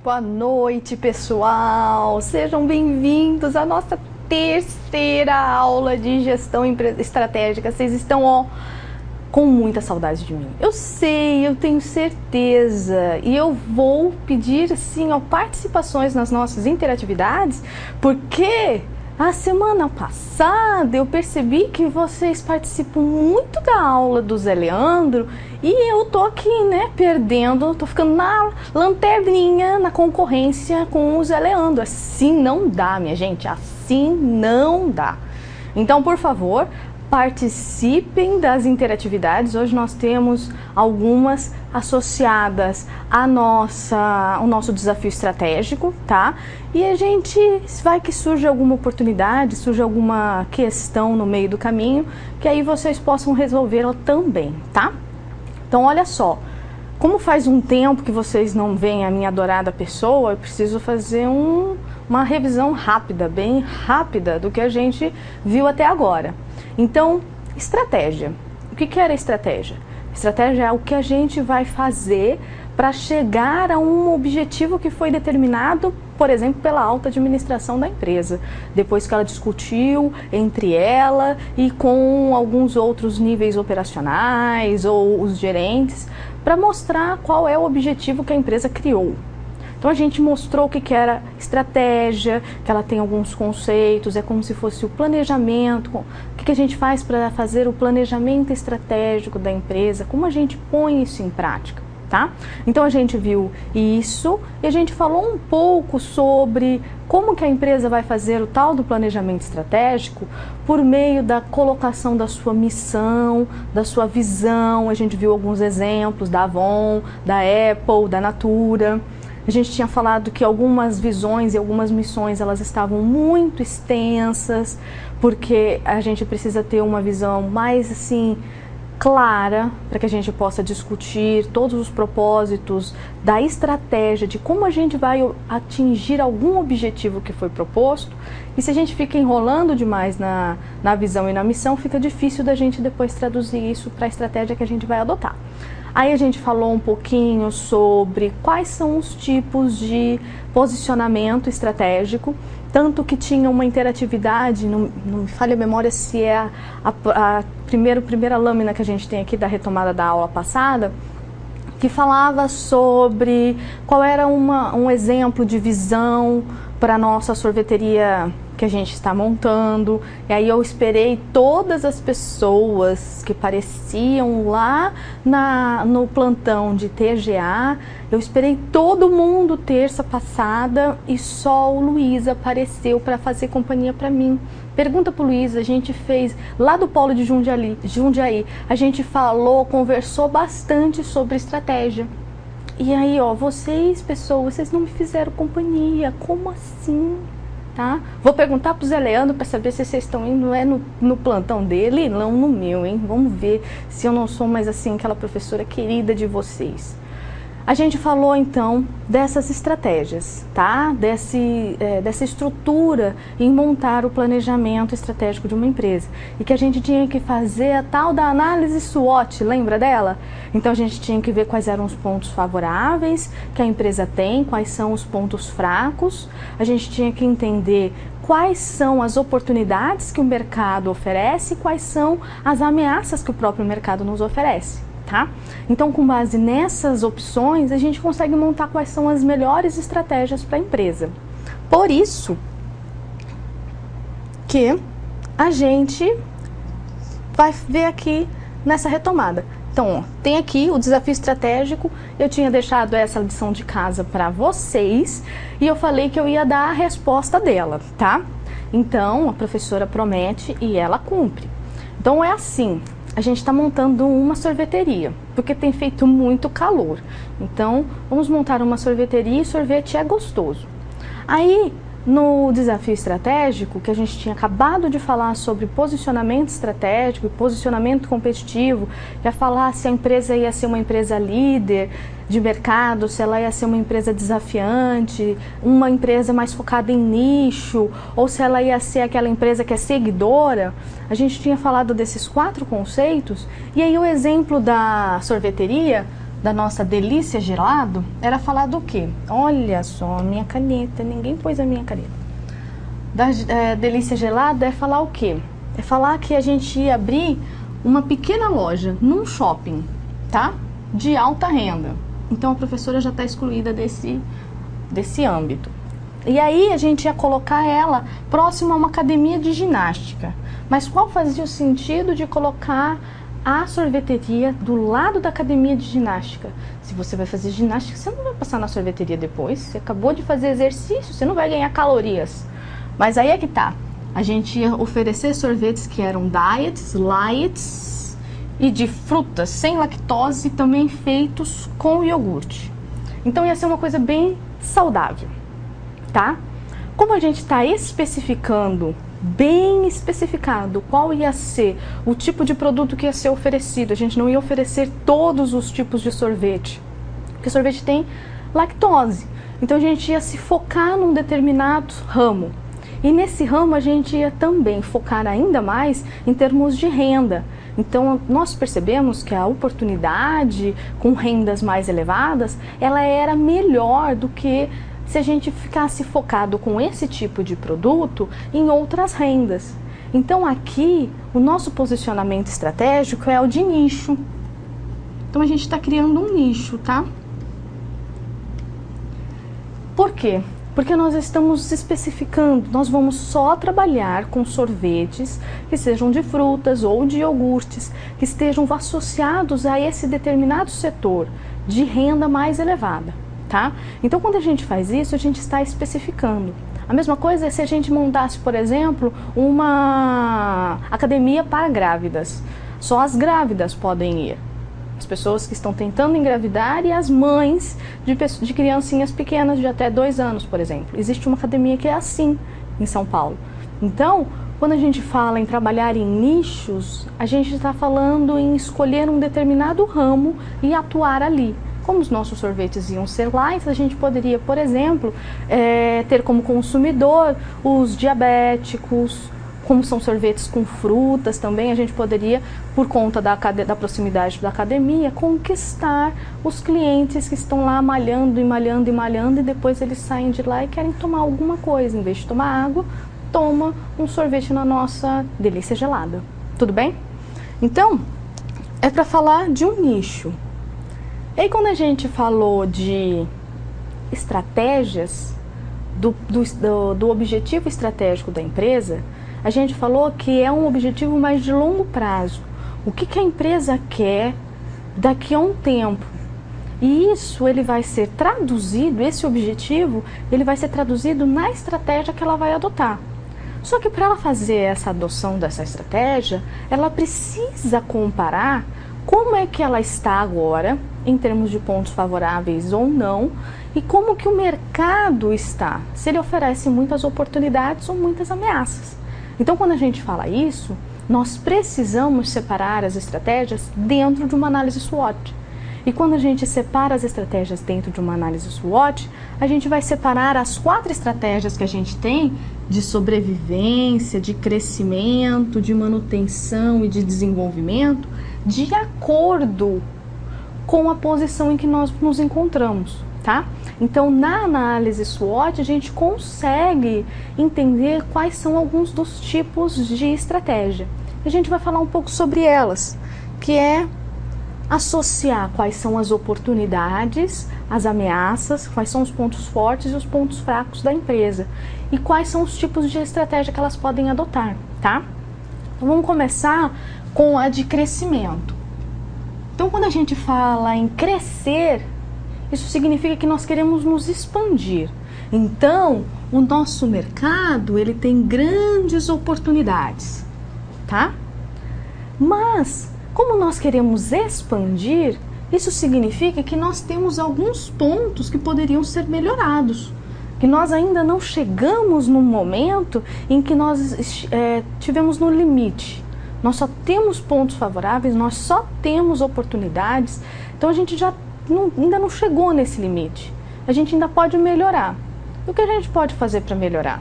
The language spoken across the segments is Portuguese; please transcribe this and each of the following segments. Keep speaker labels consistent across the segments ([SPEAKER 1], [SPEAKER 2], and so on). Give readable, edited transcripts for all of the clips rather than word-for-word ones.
[SPEAKER 1] Boa noite, pessoal! Sejam bem-vindos à nossa terceira aula de gestão estratégica. Vocês estão, com muita saudade de mim. Eu sei, eu tenho certeza. E eu vou pedir, assim, participações nas nossas interatividades, porque a semana passada eu percebi que vocês participam muito da aula do Zé Leandro e eu tô aqui, né, perdendo, tô ficando na lanterninha, na concorrência com o Zé Leandro. Assim não dá, minha gente, assim não dá. Então, por favor, participem das interatividades. Hoje nós temos algumas associadas ao nosso desafio estratégico, tá? E a gente vai que surge alguma oportunidade, surge alguma questão no meio do caminho, que aí vocês possam resolvê-la também, tá? Então, olha só, como faz um tempo que vocês não veem a minha adorada pessoa, eu preciso fazer uma revisão rápida, bem rápida, do que a gente viu até agora. Então, estratégia. O que era estratégia? Estratégia é o que a gente vai fazer para chegar a um objetivo que foi determinado, por exemplo, pela alta administração da empresa, depois que ela discutiu entre ela e com alguns outros níveis operacionais ou os gerentes, para mostrar qual é o objetivo que a empresa criou. Então a gente mostrou o que era estratégia, que ela tem alguns conceitos, é como se fosse o planejamento, o que a gente faz para fazer o planejamento estratégico da empresa, como a gente põe isso em prática, tá? Então a gente viu isso e a gente falou um pouco sobre como que a empresa vai fazer o tal do planejamento estratégico por meio da colocação da sua missão, da sua visão. A gente viu alguns exemplos da Avon, da Apple, da Natura. A gente tinha falado que algumas visões e algumas missões elas estavam muito extensas, porque a gente precisa ter uma visão mais assim clara para que a gente possa discutir todos os propósitos da estratégia de como a gente vai atingir algum objetivo que foi proposto. E se a gente fica enrolando demais na visão e na missão, fica difícil da gente depois traduzir isso para a estratégia que a gente vai adotar. Aí a gente falou um pouquinho sobre quais são os tipos de posicionamento estratégico, tanto que tinha uma interatividade, não me falha a memória se é a primeira lâmina que a gente tem aqui da retomada da aula passada, que falava sobre qual era um exemplo de visão para a nossa sorveteria que a gente está montando. E aí eu esperei todas as pessoas que apareciam lá no plantão de TGA, eu esperei todo mundo terça passada e só o Luiz apareceu para fazer companhia para mim. Pergunta pro Luiz, a gente fez lá do polo de Jundiaí, a gente conversou bastante sobre estratégia. E aí, vocês, pessoas, vocês não me fizeram companhia, como assim? Tá? Vou perguntar pro Zé Leandro para saber se vocês estão indo no plantão dele, não no meu, hein? Vamos ver se eu não sou mais assim aquela professora querida de vocês. A gente falou então dessas estratégias, tá? Dessa estrutura em montar o planejamento estratégico de uma empresa. E que a gente tinha que fazer a tal da análise SWOT, lembra dela? Então a gente tinha que ver quais eram os pontos favoráveis que a empresa tem, quais são os pontos fracos. A gente tinha que entender quais são as oportunidades que o mercado oferece e quais são as ameaças que o próprio mercado nos oferece. Tá? Então, com base nessas opções, a gente consegue montar quais são as melhores estratégias para a empresa. Por isso que a gente vai ver aqui nessa retomada. Então, tem aqui o desafio estratégico. Eu tinha deixado essa lição de casa para vocês e eu falei que eu ia dar a resposta dela, tá? Então, a professora promete e ela cumpre. Então, é assim. A gente está montando uma sorveteria, porque tem feito muito calor. Então, vamos montar uma sorveteria e sorvete é gostoso. Aí, no desafio estratégico, que a gente tinha acabado de falar sobre posicionamento estratégico e posicionamento competitivo, ia falar se a empresa ia ser uma empresa líder de mercado, se ela ia ser uma empresa desafiante, uma empresa mais focada em nicho, ou se ela ia ser aquela empresa que é seguidora. A gente tinha falado desses 4 conceitos, e aí o exemplo da sorveteria da nossa delícia gelado era falar do quê? Olha só, a minha caneta, ninguém pôs a minha caneta. Da delícia gelada é falar o quê? É falar que a gente ia abrir uma pequena loja num shopping, tá? De alta renda. Então a professora já está excluída desse âmbito. E aí a gente ia colocar ela próxima a uma academia de ginástica. Mas qual fazia o sentido de colocar a sorveteria do lado da academia de ginástica? Se você vai fazer ginástica, você não vai passar na sorveteria depois. Você acabou de fazer exercício, você não vai ganhar calorias. Mas aí é que tá. A gente ia oferecer sorvetes que eram diets, lights e de frutas sem lactose, também feitos com iogurte. Então ia ser uma coisa bem saudável, tá? Como a gente está especificando, bem especificado, qual ia ser o tipo de produto que ia ser oferecido, a gente não ia oferecer todos os tipos de sorvete, porque sorvete tem lactose. Então a gente ia se focar num determinado ramo. E nesse ramo a gente ia também focar ainda mais em termos de renda. Então nós percebemos que a oportunidade com rendas mais elevadas, ela era melhor do que se a gente ficasse focado com esse tipo de produto em outras rendas. Então aqui o nosso posicionamento estratégico é o de nicho. Então a gente está criando um nicho, tá? Por quê? Porque nós estamos especificando, nós vamos só trabalhar com sorvetes que sejam de frutas ou de iogurtes, que estejam associados a esse determinado setor de renda mais elevada, tá? Então, quando a gente faz isso, a gente está especificando. A mesma coisa é se a gente montasse, por exemplo, uma academia para grávidas. Só as grávidas podem ir. As pessoas que estão tentando engravidar e as mães de criancinhas pequenas de até 2 anos, por exemplo. Existe uma academia que é assim em São Paulo. Então, quando a gente fala em trabalhar em nichos, a gente está falando em escolher um determinado ramo e atuar ali. Como os nossos sorvetes iam ser light, a gente poderia, por exemplo, ter como consumidor os diabéticos. Como são sorvetes com frutas também, a gente poderia, por conta da proximidade da academia, conquistar os clientes que estão lá malhando e malhando e malhando, e depois eles saem de lá e querem tomar alguma coisa. Em vez de tomar água, toma um sorvete na nossa delícia gelada. Tudo bem? Então, é para falar de um nicho. E aí, quando a gente falou de estratégias, do objetivo estratégico da empresa, a gente falou que é um objetivo mais de longo prazo. O que a empresa quer daqui a um tempo. E isso ele vai ser traduzido, esse objetivo, ele vai ser traduzido na estratégia que ela vai adotar. Só que para ela fazer essa adoção dessa estratégia, ela precisa comparar como é que ela está agora, em termos de pontos favoráveis ou não, e como que o mercado está, se ele oferece muitas oportunidades ou muitas ameaças. Então, quando a gente fala isso, nós precisamos separar as estratégias dentro de uma análise SWOT. E quando a gente separa as estratégias dentro de uma análise SWOT, a gente vai separar as 4 estratégias que a gente tem de sobrevivência, de crescimento, de manutenção e de desenvolvimento, de acordo com a posição em que nós nos encontramos, tá? Então, na análise SWOT, a gente consegue entender quais são alguns dos tipos de estratégia. A gente vai falar um pouco sobre elas, que é associar quais são as oportunidades, as ameaças, quais são os pontos fortes e os pontos fracos da empresa e quais são os tipos de estratégia que elas podem adotar, tá? Então, vamos começar com a de crescimento. Então, quando a gente fala em crescer, isso significa que nós queremos nos expandir. Então, o nosso mercado, ele tem grandes oportunidades, tá? Mas, como nós queremos expandir, isso significa que nós temos alguns pontos que poderiam ser melhorados, que nós ainda não chegamos no momento em que nós tivemos no limite. Nós só temos pontos favoráveis, nós só temos oportunidades, então a gente ainda não chegou nesse limite. A gente ainda pode melhorar. E o que a gente pode fazer para melhorar?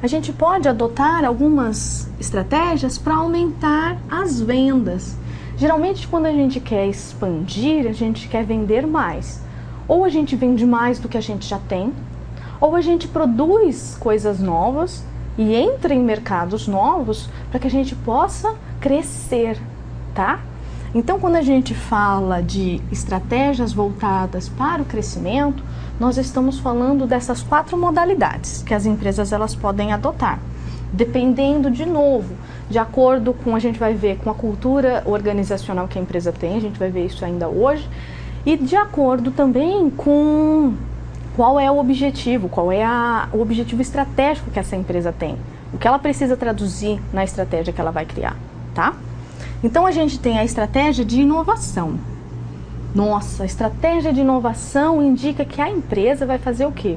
[SPEAKER 1] A gente pode adotar algumas estratégias para aumentar as vendas. Geralmente, quando a gente quer expandir, a gente quer vender mais. Ou a gente vende mais do que a gente já tem, ou a gente produz coisas novas e entra em mercados novos para que a gente possa crescer, tá? Então, quando a gente fala de estratégias voltadas para o crescimento, nós estamos falando dessas 4 modalidades que as empresas elas podem adotar, dependendo, de novo, de acordo com, a gente vai ver, com a cultura organizacional que a empresa tem, a gente vai ver isso ainda hoje, e de acordo também com qual é o objetivo, qual é o objetivo estratégico que essa empresa tem, o que ela precisa traduzir na estratégia que ela vai criar, tá? Então, a gente tem a estratégia de inovação. Nossa, a estratégia de inovação indica que a empresa vai fazer o quê?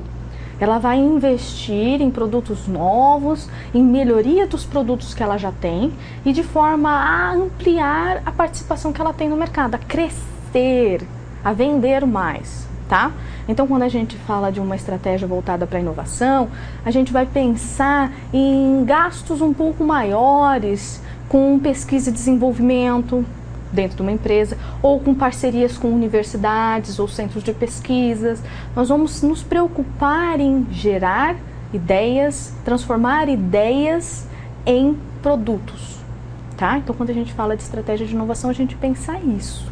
[SPEAKER 1] Ela vai investir em produtos novos, em melhoria dos produtos que ela já tem e de forma a ampliar a participação que ela tem no mercado, a crescer, a vender mais, tá? Então, quando a gente fala de uma estratégia voltada para a inovação, a gente vai pensar em gastos um pouco maiores com pesquisa e desenvolvimento dentro de uma empresa, ou com parcerias com universidades ou centros de pesquisas. Nós vamos nos preocupar em gerar ideias, transformar ideias em produtos, tá? Então, quando a gente fala de estratégia de inovação, a gente pensa isso.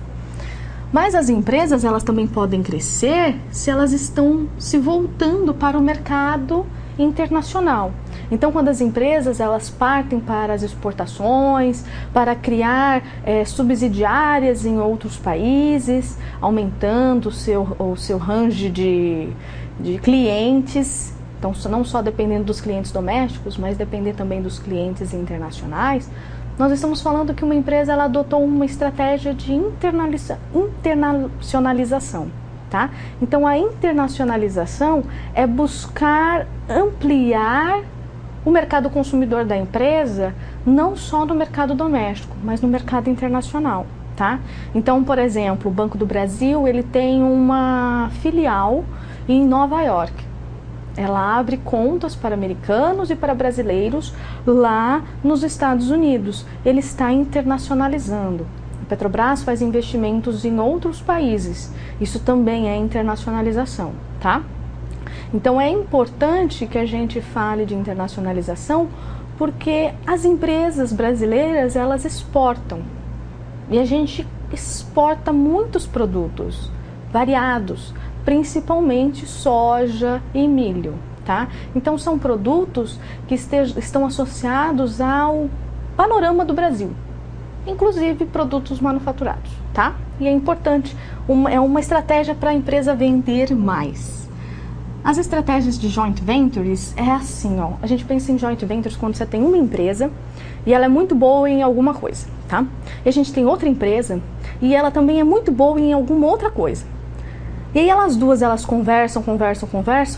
[SPEAKER 1] Mas as empresas, elas também podem crescer se elas estão se voltando para o mercado internacional. Então, quando as empresas elas partem para as exportações, para criar subsidiárias em outros países, aumentando o seu range de clientes, então não só dependendo dos clientes domésticos, mas depender também dos clientes internacionais, nós estamos falando que uma empresa ela adotou uma estratégia de internacionalização. Tá? Então, a internacionalização é buscar ampliar o mercado consumidor da empresa, não só no mercado doméstico, mas no mercado internacional, tá? Então, por exemplo, o Banco do Brasil, ele tem uma filial em Nova York. Ela abre contas para americanos e para brasileiros lá nos Estados Unidos. Ele está internacionalizando. Petrobras faz investimentos em outros países. Isso também é internacionalização, tá? Então, é importante que a gente fale de internacionalização porque as empresas brasileiras, elas exportam. E a gente exporta muitos produtos variados, principalmente soja e milho, tá? Então, são produtos que estão associados ao panorama do Brasil, inclusive produtos manufaturados, tá? E é importante, é uma estratégia para a empresa vender mais. As estratégias de joint ventures é assim, ó. A gente pensa em joint ventures quando você tem uma empresa e ela é muito boa em alguma coisa, tá? E a gente tem outra empresa e ela também é muito boa em alguma outra coisa. E aí elas duas, elas conversam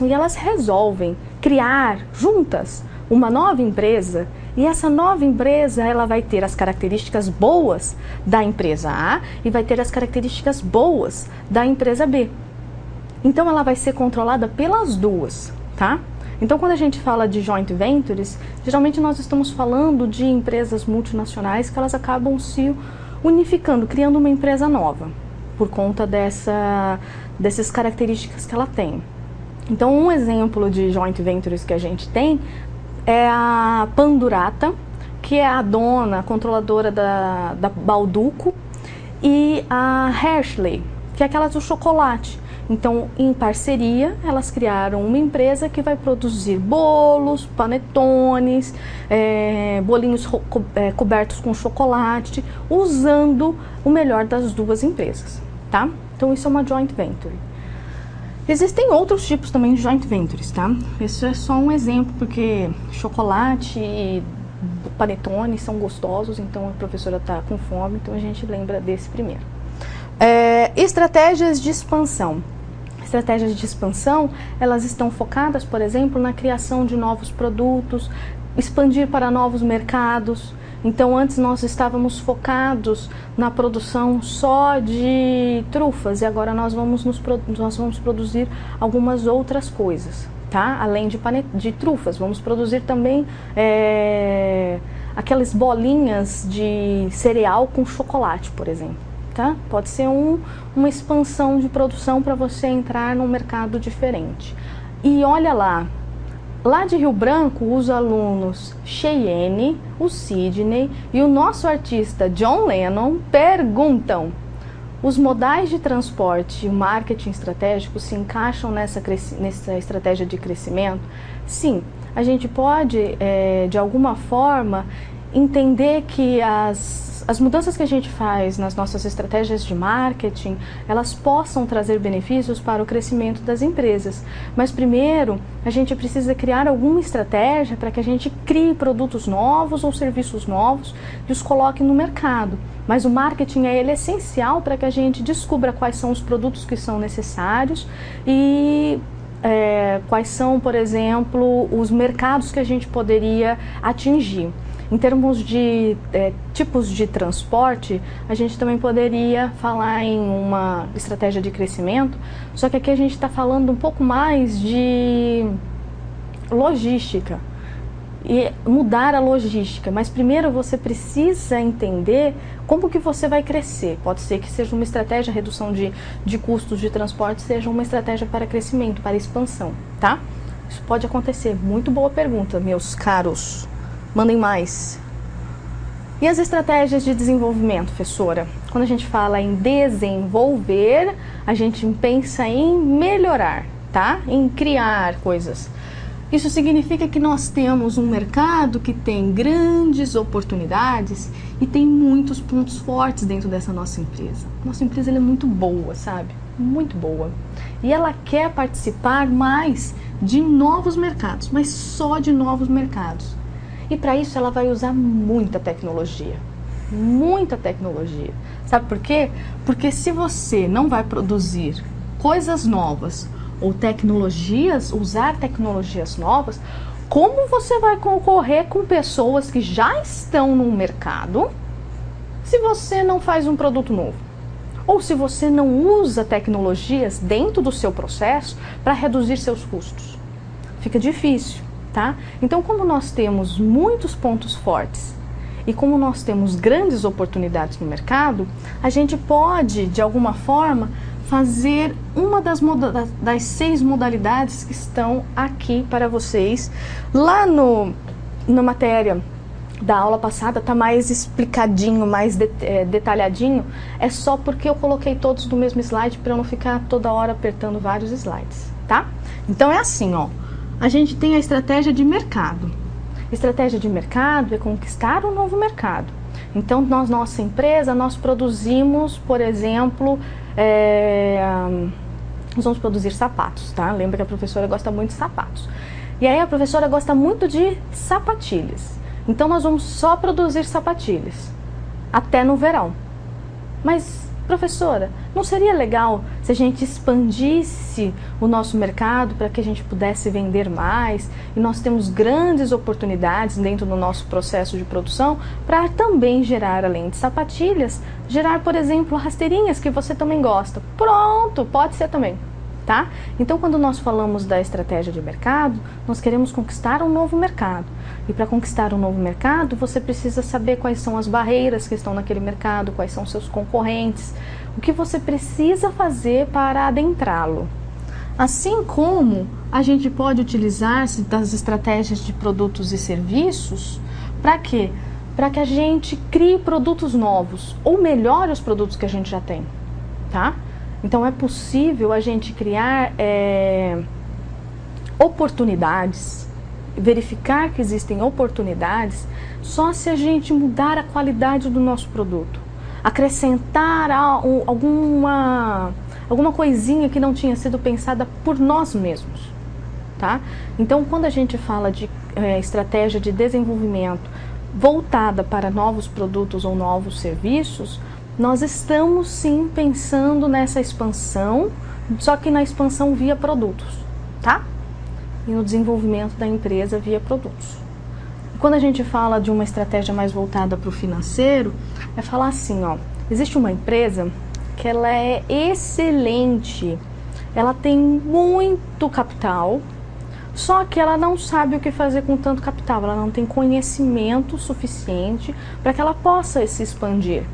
[SPEAKER 1] e elas resolvem criar juntas uma nova empresa. E essa nova empresa, ela vai ter as características boas da empresa A e vai ter as características boas da empresa B. Então, ela vai ser controlada pelas duas, tá? Então, quando a gente fala de joint ventures, geralmente nós estamos falando de empresas multinacionais que elas acabam se unificando, criando uma empresa nova, por conta dessas características que ela tem. Então, um exemplo de joint ventures que a gente tem é a Pandurata, que é a dona, a controladora da Balduco, e a Hershey, que é aquela do chocolate. Então, em parceria, elas criaram uma empresa que vai produzir bolos, panetones, bolinhos cobertos com chocolate, usando o melhor das duas empresas, tá? Então, isso é uma joint venture. Existem outros tipos também de joint ventures, tá? Isso é só um exemplo, porque chocolate e panetone são gostosos, então a professora está com fome, então a gente lembra desse primeiro. Estratégias de expansão. Estratégias de expansão, elas estão focadas, por exemplo, na criação de novos produtos, expandir para novos mercados. Então, antes nós estávamos focados na produção só de trufas e agora nós vamos produzir algumas outras coisas, tá? Além de trufas, vamos produzir também aquelas bolinhas de cereal com chocolate, por exemplo. Tá? Pode ser uma expansão de produção para você entrar num mercado diferente. E olha lá de Rio Branco, os alunos Cheyenne, o Sidney e o nosso artista John Lennon perguntam: os modais de transporte e o marketing estratégico se encaixam nessa estratégia de crescimento? Sim, a gente pode, de alguma forma, entender que as mudanças que a gente faz nas nossas estratégias de marketing, elas possam trazer benefícios para o crescimento das empresas. Mas primeiro, a gente precisa criar alguma estratégia para que a gente crie produtos novos ou serviços novos e os coloque no mercado. Mas o marketing ele é essencial para que a gente descubra quais são os produtos que são necessários e quais são, por exemplo, os mercados que a gente poderia atingir. Em termos de tipos de transporte, a gente também poderia falar em uma estratégia de crescimento, só que aqui a gente está falando um pouco mais de logística e mudar a logística. Mas primeiro você precisa entender como que você vai crescer. Pode ser que seja uma estratégia, redução de custos de transporte, seja uma estratégia para crescimento, para expansão, tá? Isso pode acontecer. Muito boa pergunta, meus caros. Mandem mais. E as estratégias de desenvolvimento, professora? Quando a gente fala em desenvolver, a gente pensa em melhorar, tá? Em criar coisas. Isso significa que nós temos um mercado que tem grandes oportunidades e tem muitos pontos fortes dentro dessa nossa empresa. Nossa empresa ela é muito boa, sabe? Muito boa. E ela quer participar mais de novos mercados, mas só de novos mercados. E para isso ela vai usar muita tecnologia. Muita tecnologia. Sabe por quê? Porque se você não vai produzir coisas novas ou tecnologias, usar tecnologias novas, como você vai concorrer com pessoas que já estão no mercado se você não faz um produto novo? Ou se você não usa tecnologias dentro do seu processo para reduzir seus custos? Fica difícil. Tá? Então, como nós temos muitos pontos fortes e como nós temos grandes oportunidades no mercado, a gente pode, de alguma forma, fazer uma das 6 modalidades que estão aqui para vocês. Lá na matéria da aula passada está mais explicadinho, mais detalhadinho. É só porque eu coloquei todos no mesmo slide para eu não ficar toda hora apertando vários slides, tá? Então é assim, ó. A gente tem a estratégia de mercado. Estratégia de mercado é conquistar um novo mercado. Então, nossa empresa, nós produzimos, por exemplo, nós vamos produzir sapatos, tá? Lembra que a professora gosta muito de sapatos. E aí a professora gosta muito de sapatilhas. Então, nós vamos só produzir sapatilhas até no verão. Mas, professora, não seria legal se a gente expandisse o nosso mercado para que a gente pudesse vender mais? E nós temos grandes oportunidades dentro do nosso processo de produção para também gerar, além de sapatilhas, gerar, por exemplo, rasteirinhas que você também gosta. Pronto, pode ser também, tá? Então, quando nós falamos da estratégia de mercado, nós queremos conquistar um novo mercado. E para conquistar um novo mercado, você precisa saber quais são as barreiras que estão naquele mercado, quais são seus concorrentes, o que você precisa fazer para adentrá-lo. Assim como a gente pode utilizar-se das estratégias de produtos e serviços, para quê? Para que a gente crie produtos novos ou melhore os produtos que a gente já tem, tá? Então é possível a gente criar oportunidades, verificar que existem oportunidades só se a gente mudar a qualidade do nosso produto, acrescentar alguma coisinha que não tinha sido pensada por nós mesmos, tá? Então, quando a gente fala de estratégia de desenvolvimento voltada para novos produtos ou novos serviços, nós estamos sim pensando nessa expansão, só que na expansão via produtos, tá? E no desenvolvimento da empresa via produtos. Quando a gente fala de uma estratégia mais voltada para o financeiro, é falar assim, ó, existe uma empresa que ela é excelente, ela tem muito capital, só que ela não sabe o que fazer com tanto capital, ela não tem conhecimento suficiente para que ela possa se expandir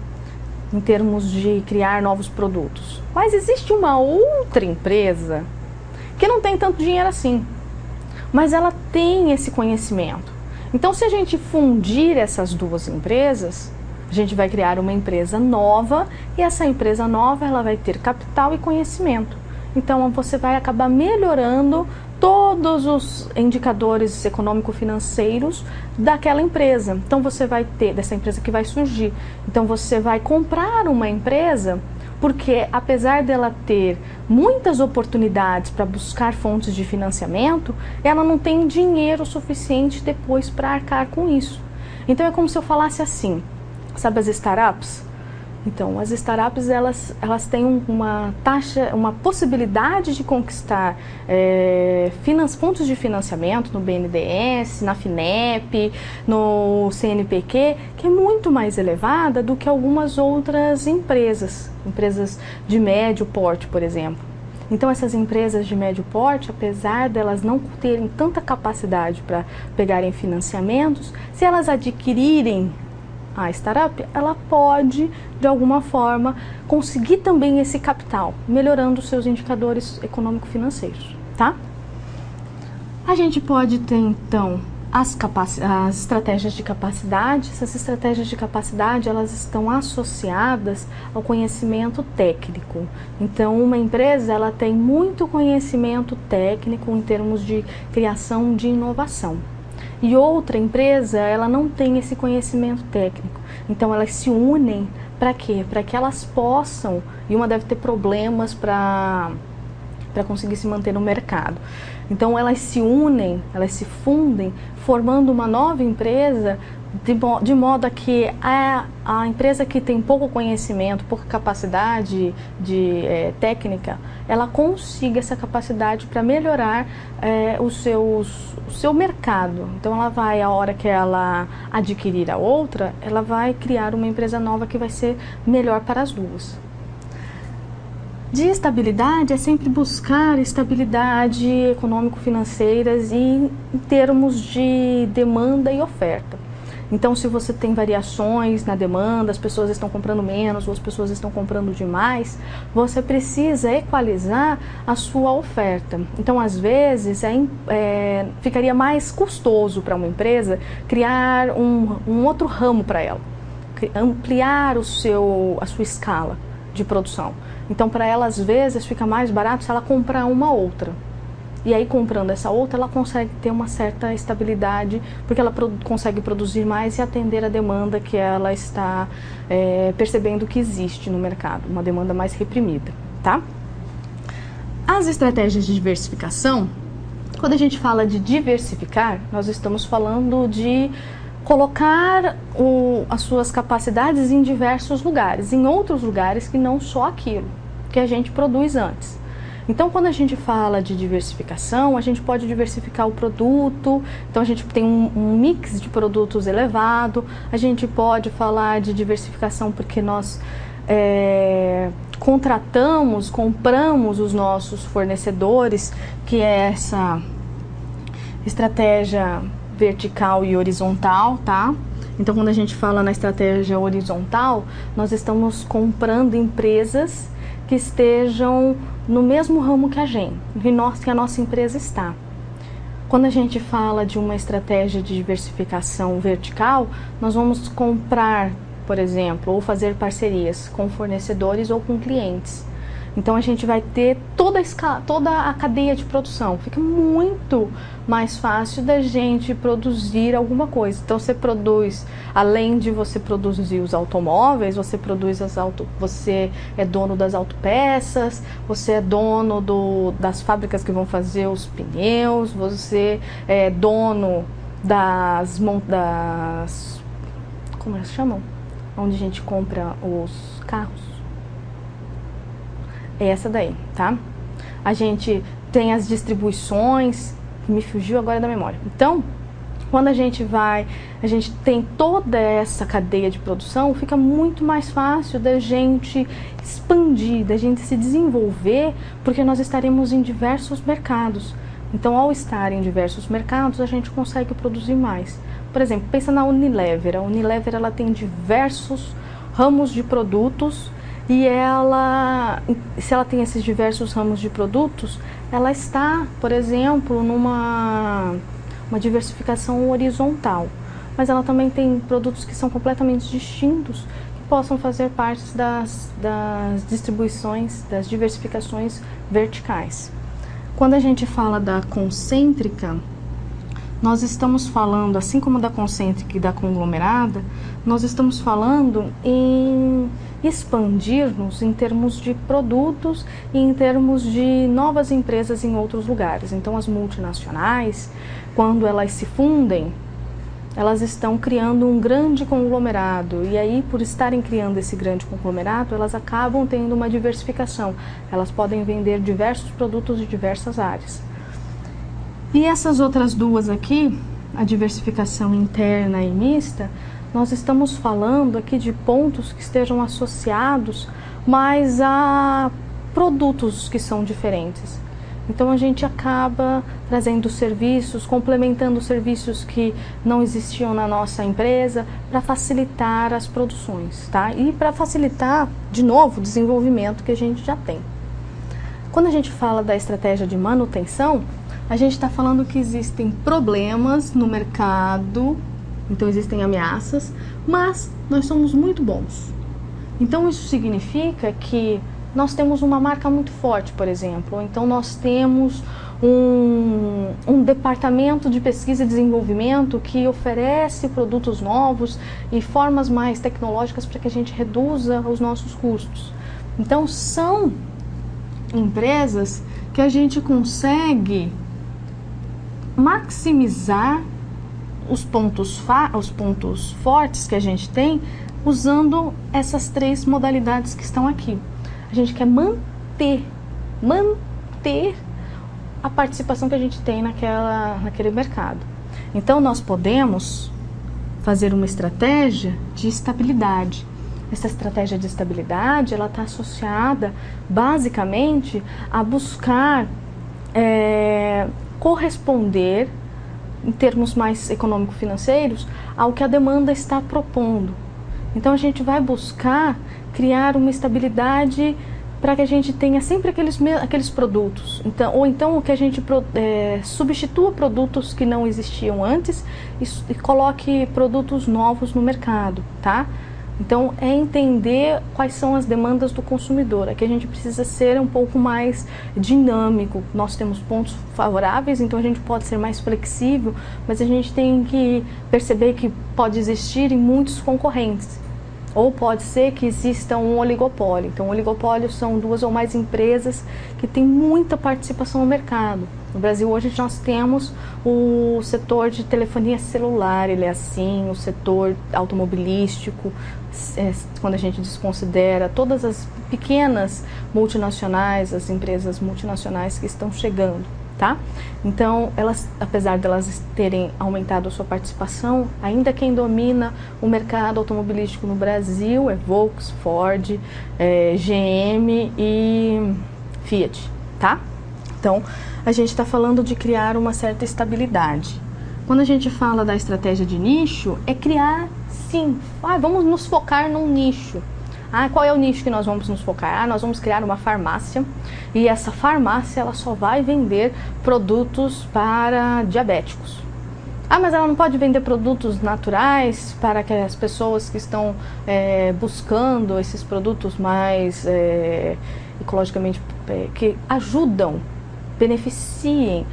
[SPEAKER 1] em termos de criar novos produtos. Mas existe uma outra empresa que não tem tanto dinheiro assim, mas ela tem esse conhecimento. Então, se a gente fundir essas duas empresas, a gente vai criar uma empresa nova, e essa empresa nova ela vai ter capital e conhecimento. Então, você vai acabar melhorando todos os indicadores econômico-financeiros daquela empresa. Então, você vai ter, dessa empresa que vai surgir. Então, você vai comprar uma empresa, porque apesar dela ter muitas oportunidades para buscar fontes de financiamento, ela não tem dinheiro suficiente depois para arcar com isso. Então, é como se eu falasse assim, sabe as startups? Então, as startups, elas têm uma taxa, uma possibilidade de conquistar fontes de financiamento no BNDES, na FINEP, no CNPq, que é muito mais elevada do que algumas outras empresas de médio porte, por exemplo. Então, essas empresas de médio porte, apesar delas não terem tanta capacidade para pegarem financiamentos, se elas adquirirem a startup, ela pode, de alguma forma, conseguir também esse capital, melhorando os seus indicadores econômico-financeiros, tá? A gente pode ter, então, as estratégias de capacidade. Essas estratégias de capacidade, elas estão associadas ao conhecimento técnico. Então, uma empresa, ela tem muito conhecimento técnico em termos de criação de inovação. E outra empresa, ela não tem esse conhecimento técnico. Então, elas se unem para quê? Para que elas possam, e uma deve ter problemas para conseguir se manter no mercado. Então, elas se unem, elas se fundem, formando uma nova empresa, de modo a que a empresa que tem pouco conhecimento, pouca capacidade técnica, ela consiga essa capacidade para melhorar o seu mercado. Então, ela vai, a hora que ela adquirir a outra, ela vai criar uma empresa nova que vai ser melhor para as duas. De estabilidade é sempre buscar estabilidade econômico-financeiras e em termos de demanda e oferta. Então, se você tem variações na demanda, as pessoas estão comprando menos ou as pessoas estão comprando demais, você precisa equalizar a sua oferta. Então, às vezes, ficaria mais custoso para uma empresa criar um outro ramo para ela, ampliar a sua escala de produção. Então, para ela, às vezes, fica mais barato se ela comprar uma outra. E aí, comprando essa outra, ela consegue ter uma certa estabilidade, porque ela consegue produzir mais e atender a demanda que ela está percebendo que existe no mercado, uma demanda mais reprimida, tá? As estratégias de diversificação, quando a gente fala de diversificar, nós estamos falando de colocar as suas capacidades em diversos lugares, em outros lugares que não só aquilo que a gente produz antes. Então, quando a gente fala de diversificação, a gente pode diversificar o produto. Então, a gente tem um mix de produtos elevado. A gente pode falar de diversificação porque nós compramos os nossos fornecedores, que é essa estratégia vertical e horizontal, tá? Então, quando a gente fala na estratégia horizontal, nós estamos comprando empresas que estejam no mesmo ramo que a gente, que a nossa empresa está. Quando a gente fala de uma estratégia de diversificação vertical, nós vamos comprar, por exemplo, ou fazer parcerias com fornecedores ou com clientes. Então, a gente vai ter toda a cadeia de produção. Fica muito mais fácil da gente produzir alguma coisa. Então, você produz, além de você produzir os automóveis, você produz você é dono das autopeças, você é dono das fábricas que vão fazer os pneus, você é dono como elas chamam? Onde a gente compra os carros. É essa daí, tá? A gente tem as distribuições, que me fugiu agora da memória. Então, quando a gente tem toda essa cadeia de produção, fica muito mais fácil da gente expandir, da gente se desenvolver, porque nós estaremos em diversos mercados. Então, ao estar em diversos mercados, a gente consegue produzir mais. Por exemplo, pensa na Unilever. A Unilever ela tem diversos ramos de produtos e ela, se ela tem esses diversos ramos de produtos, ela está, por exemplo, numa diversificação horizontal. Mas ela também tem produtos que são completamente distintos, que possam fazer parte das distribuições, das diversificações verticais. Quando a gente fala da concêntrica, nós estamos falando, assim como da concêntrica e da conglomerada, nós estamos falando em expandir-nos em termos de produtos e em termos de novas empresas em outros lugares. Então, as multinacionais, quando elas se fundem, elas estão criando um grande conglomerado, e aí, por estarem criando esse grande conglomerado, elas acabam tendo uma diversificação. Elas podem vender diversos produtos de diversas áreas. E essas outras duas aqui, a diversificação interna e mista, nós estamos falando aqui de pontos que estejam associados mais a produtos que são diferentes. Então a gente acaba trazendo serviços, complementando serviços que não existiam na nossa empresa para facilitar as produções, tá? E para facilitar, de novo, o desenvolvimento que a gente já tem. Quando a gente fala da estratégia de manutenção, a gente está falando que existem problemas no mercado, então existem ameaças, mas nós somos muito bons. Então isso significa que nós temos uma marca muito forte, por exemplo, ou então nós temos um departamento de pesquisa e desenvolvimento que oferece produtos novos e formas mais tecnológicas para que a gente reduza os nossos custos. Então são empresas que a gente consegue maximizar os pontos fortes que a gente tem usando essas três modalidades que estão aqui. A gente quer manter a participação que a gente tem naquele mercado. Então, nós podemos fazer uma estratégia de estabilidade. Essa estratégia de estabilidade, ela está associada, basicamente, a buscar corresponder, em termos mais econômico-financeiros, ao que a demanda está propondo. Então, a gente vai buscar criar uma estabilidade para que a gente tenha sempre aqueles produtos. Ou então que a gente substitua produtos que não existiam antes e coloque produtos novos no mercado, tá? Então, é entender quais são as demandas do consumidor. Aqui a gente precisa ser um pouco mais dinâmico. Nós temos pontos favoráveis, então a gente pode ser mais flexível, mas a gente tem que perceber que pode existir em muitos concorrentes. Ou pode ser que exista um oligopólio. Então, oligopólio são duas ou mais empresas que têm muita participação no mercado. No Brasil, hoje, nós temos o setor de telefonia celular, ele é assim, o setor automobilístico, quando a gente desconsidera todas as pequenas multinacionais, as empresas multinacionais que estão chegando. Tá? Então, elas, apesar de elas terem aumentado a sua participação, ainda quem domina o mercado automobilístico no Brasil é Volkswagen, Ford, GM e Fiat, tá? Então, a gente está falando de criar uma certa estabilidade. Quando a gente fala da estratégia de nicho, é criar, sim, vamos nos focar num nicho. Qual é o nicho que nós vamos nos focar? Nós vamos criar uma farmácia e essa farmácia ela só vai vender produtos para diabéticos. Mas ela não pode vender produtos naturais para que as pessoas que estão buscando esses produtos mais ecologicamente, que ajudam, beneficiem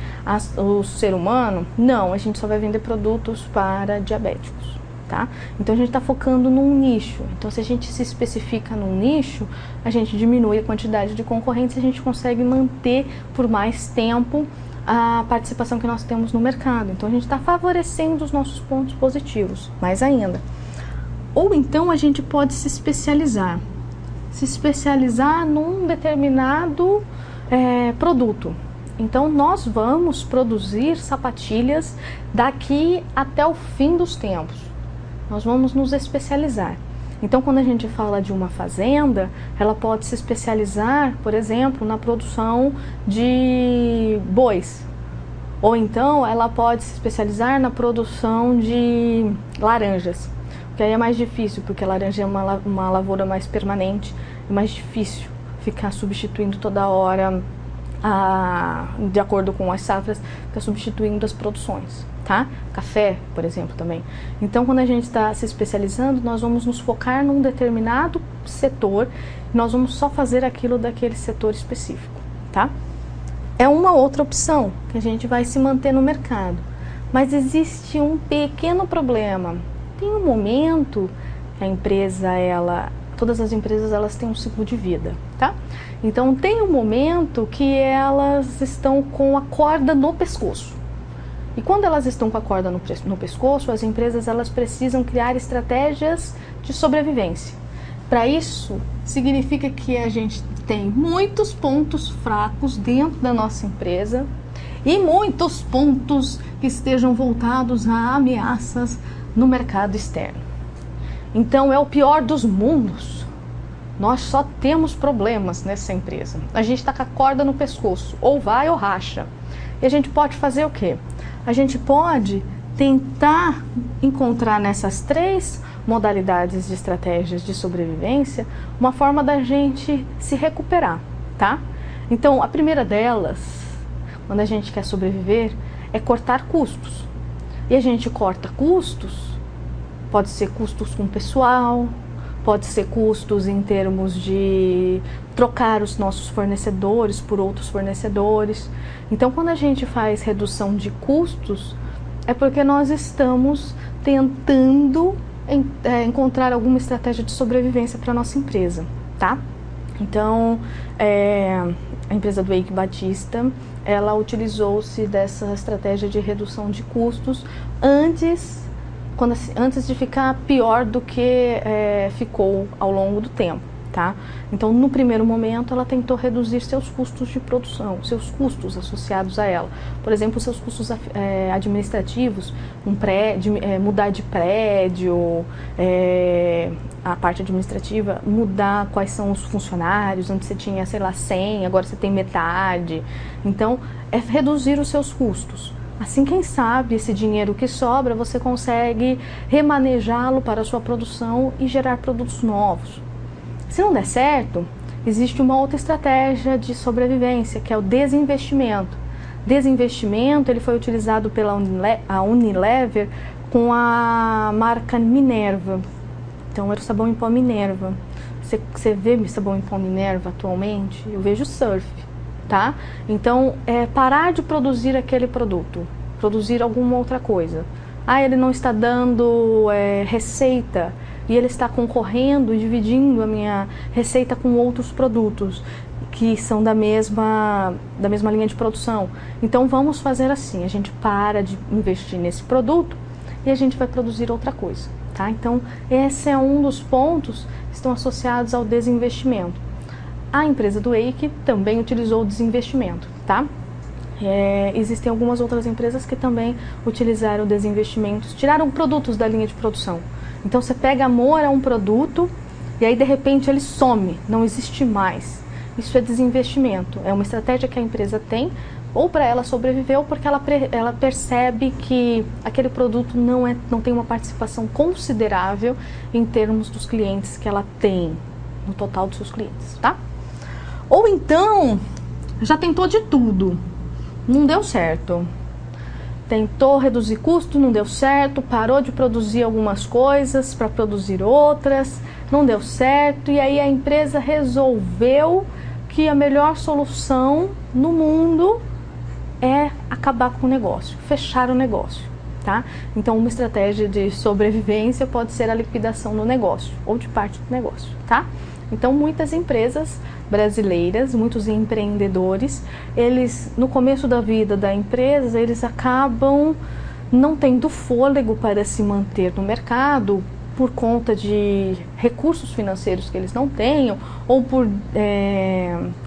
[SPEAKER 1] o ser humano? Não, a gente só vai vender produtos para diabéticos. Tá? Então a gente está focando num nicho. Então, se a gente se especifica num nicho, a gente diminui a quantidade de concorrentes e a gente consegue manter por mais tempo a participação que nós temos no mercado. Então a gente está favorecendo os nossos pontos positivos, mais ainda. Ou então a gente pode se especializar num determinado produto. Então nós vamos produzir sapatilhas daqui até o fim dos tempos. Nós vamos nos especializar. Então, quando a gente fala de uma fazenda, ela pode se especializar, por exemplo, na produção de bois, Ou então ela pode se especializar na produção de laranjas, que aí é mais difícil, porque a laranja é uma lavoura mais permanente, é mais difícil ficar substituindo toda hora, de acordo com as safras, ficar substituindo as produções, tá? Café, por exemplo, também. Então, quando a gente está se especializando, nós vamos nos focar num determinado setor, nós vamos só fazer aquilo daquele setor específico, tá? É uma outra opção que a gente vai se manter no mercado, mas existe um pequeno problema. Tem um momento que a empresa, todas as empresas, elas têm um ciclo de vida, tá? Então tem um momento que elas estão com a corda no pescoço. E quando elas estão com a corda no pescoço, as empresas, elas precisam criar estratégias de sobrevivência. Para isso, significa que a gente tem muitos pontos fracos dentro da nossa empresa e muitos pontos que estejam voltados a ameaças no mercado externo. Então é o pior dos mundos. Nós só temos problemas nessa empresa. A gente está com a corda no pescoço, ou vai ou racha. E a gente pode fazer o quê? A gente pode tentar encontrar nessas 3 modalidades de estratégias de sobrevivência uma forma da gente se recuperar, tá? Então, a primeira delas, quando a gente quer sobreviver, é cortar custos. E a gente corta custos, pode ser custos com pessoal, pode ser custos em termos de trocar os nossos fornecedores por outros fornecedores. Então, quando a gente faz redução de custos, é porque nós estamos tentando encontrar alguma estratégia de sobrevivência para a nossa empresa, tá? Então, a empresa do Eike Batista, ela utilizou-se dessa estratégia de redução de custos antes de ficar pior do que ficou ao longo do tempo, tá? Então, no primeiro momento, ela tentou reduzir seus custos de produção, seus custos associados a ela. Por exemplo, seus custos administrativos, mudar de prédio, a parte administrativa, mudar quais são os funcionários, onde você tinha, sei lá, 100, agora você tem metade. Então, é reduzir os seus custos. Assim, quem sabe, esse dinheiro que sobra, você consegue remanejá-lo para a sua produção e gerar produtos novos. Se não der certo, existe uma outra estratégia de sobrevivência, que é o desinvestimento. Desinvestimento, ele foi utilizado pela Unilever com a marca Minerva. Então, era o sabão em pó Minerva. Você vê sabão em pó Minerva atualmente? Eu vejo Surf, tá? Então, parar de produzir aquele produto, produzir alguma outra coisa. Ele não está dando receita, e ele está concorrendo e dividindo a minha receita com outros produtos que são da mesma linha de produção. Então, vamos fazer assim, a gente para de investir nesse produto e a gente vai produzir outra coisa, tá? Então, esse é um dos pontos que estão associados ao desinvestimento. A empresa do Eike também utilizou o desinvestimento, tá? Existem algumas outras empresas que também utilizaram desinvestimentos, tiraram produtos da linha de produção. Então, você pega amor a um produto e aí, de repente, ele some, não existe mais. Isso é desinvestimento. É uma estratégia que a empresa tem, ou para ela sobreviver, ou porque ela percebe que aquele produto não tem uma participação considerável em termos dos clientes que ela tem, no total dos seus clientes, tá? Ou então, já tentou de tudo, não deu certo. Tentou reduzir custo, não deu certo, parou de produzir algumas coisas para produzir outras, não deu certo, e aí a empresa resolveu que a melhor solução no mundo é acabar com o negócio, fechar o negócio, tá? Então, uma estratégia de sobrevivência pode ser a liquidação do negócio, ou de parte do negócio, tá? Então, muitas empresas brasileiras, muitos empreendedores, eles, no começo da vida da empresa, eles acabam não tendo fôlego para se manter no mercado por conta de recursos financeiros que eles não tenham, ou por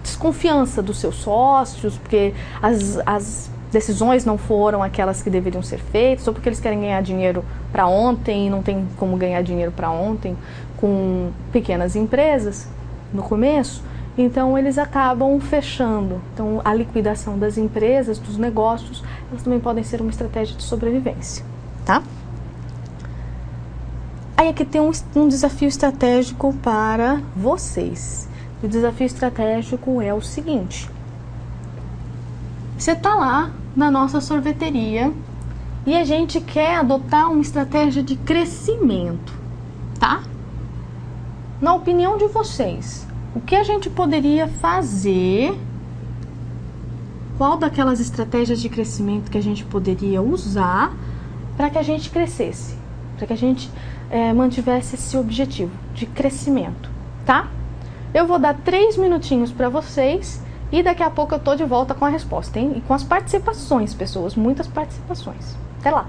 [SPEAKER 1] desconfiança dos seus sócios, porque as decisões não foram aquelas que deveriam ser feitas, ou porque eles querem ganhar dinheiro para ontem e não tem como ganhar dinheiro para ontem com pequenas empresas no começo. Então eles acabam fechando. Então a liquidação das empresas, dos negócios, elas também podem ser uma estratégia de sobrevivência, tá? Aí aqui tem um desafio estratégico para vocês. O desafio estratégico é o seguinte: você tá lá na nossa sorveteria e a gente quer adotar uma estratégia de crescimento, tá? Na opinião de vocês, o que a gente poderia fazer? Qual daquelas estratégias de crescimento que a gente poderia usar para que a gente crescesse? Para que a gente mantivesse esse objetivo de crescimento, tá? Eu vou dar 3 minutinhos para vocês e daqui a pouco eu tô de volta com a resposta, hein? E com as participações, pessoas, muitas participações. Até lá!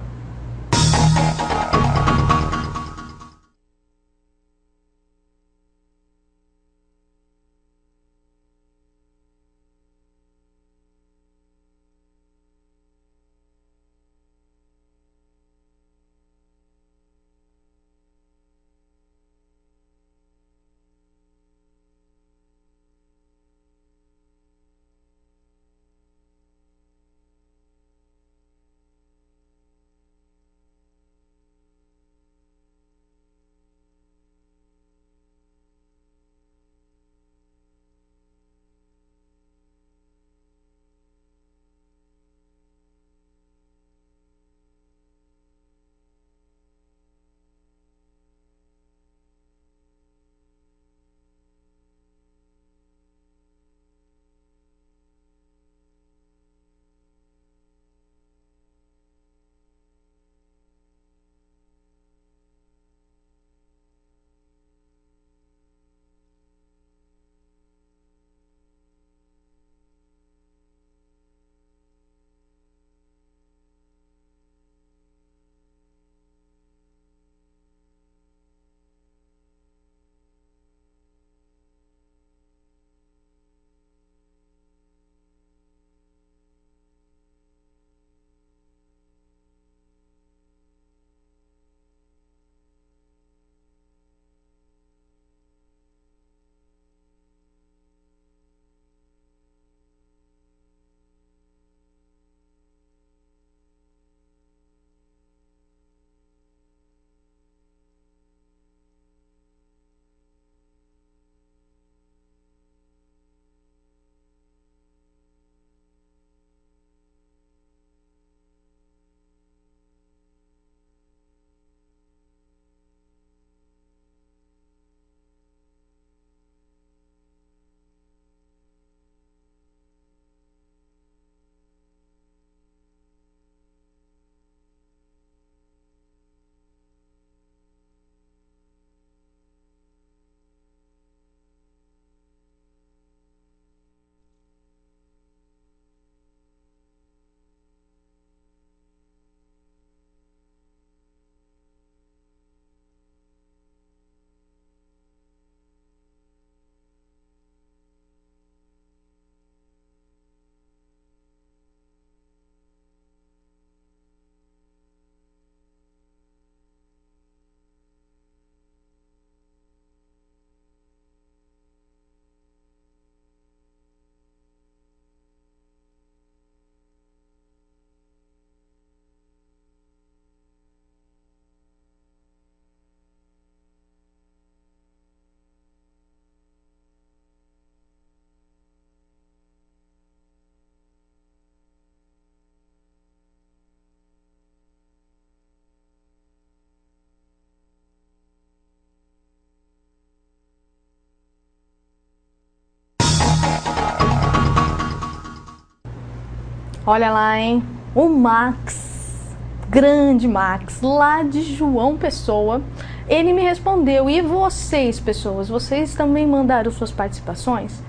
[SPEAKER 1] Olha lá, hein? O Max, grande Max, lá de João Pessoa, ele me respondeu. E vocês, pessoas, vocês também mandaram suas participações?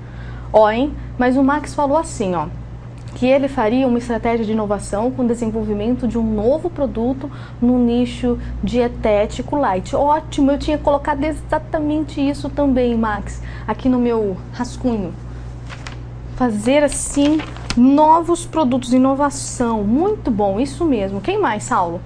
[SPEAKER 1] Ó, hein? Mas o Max falou assim, ó, que ele faria uma estratégia de inovação com desenvolvimento de um novo produto no nicho dietético light. Ótimo, eu tinha colocado exatamente isso também, Max, aqui no meu rascunho. Fazer assim novos produtos, inovação, muito bom, isso mesmo. Quem mais, Saulo?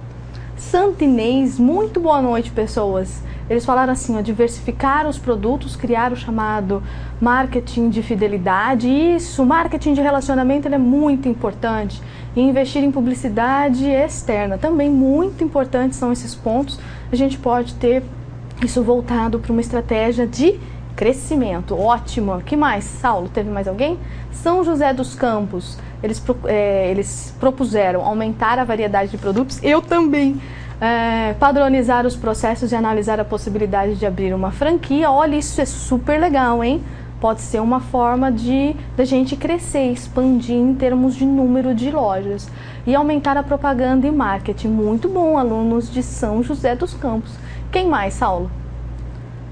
[SPEAKER 1] Santinês, muito boa noite, pessoas. Eles falaram assim, ó, diversificar os produtos, criar o chamado marketing de fidelidade. Isso, marketing de relacionamento, ele é muito importante. E investir em publicidade externa, também muito importante são esses pontos. A gente pode ter isso voltado para uma estratégia de crescimento. Ótimo. Que mais, Saulo? Teve mais alguém? São José dos Campos. Eles propuseram aumentar a variedade de produtos. Eu também. Padronizar os processos e analisar a possibilidade de abrir uma franquia. Olha, isso é super legal, hein? Pode ser uma forma da gente crescer, expandir em termos de número de lojas. E aumentar a propaganda e marketing. Muito bom, alunos de São José dos Campos. Quem mais, Saulo?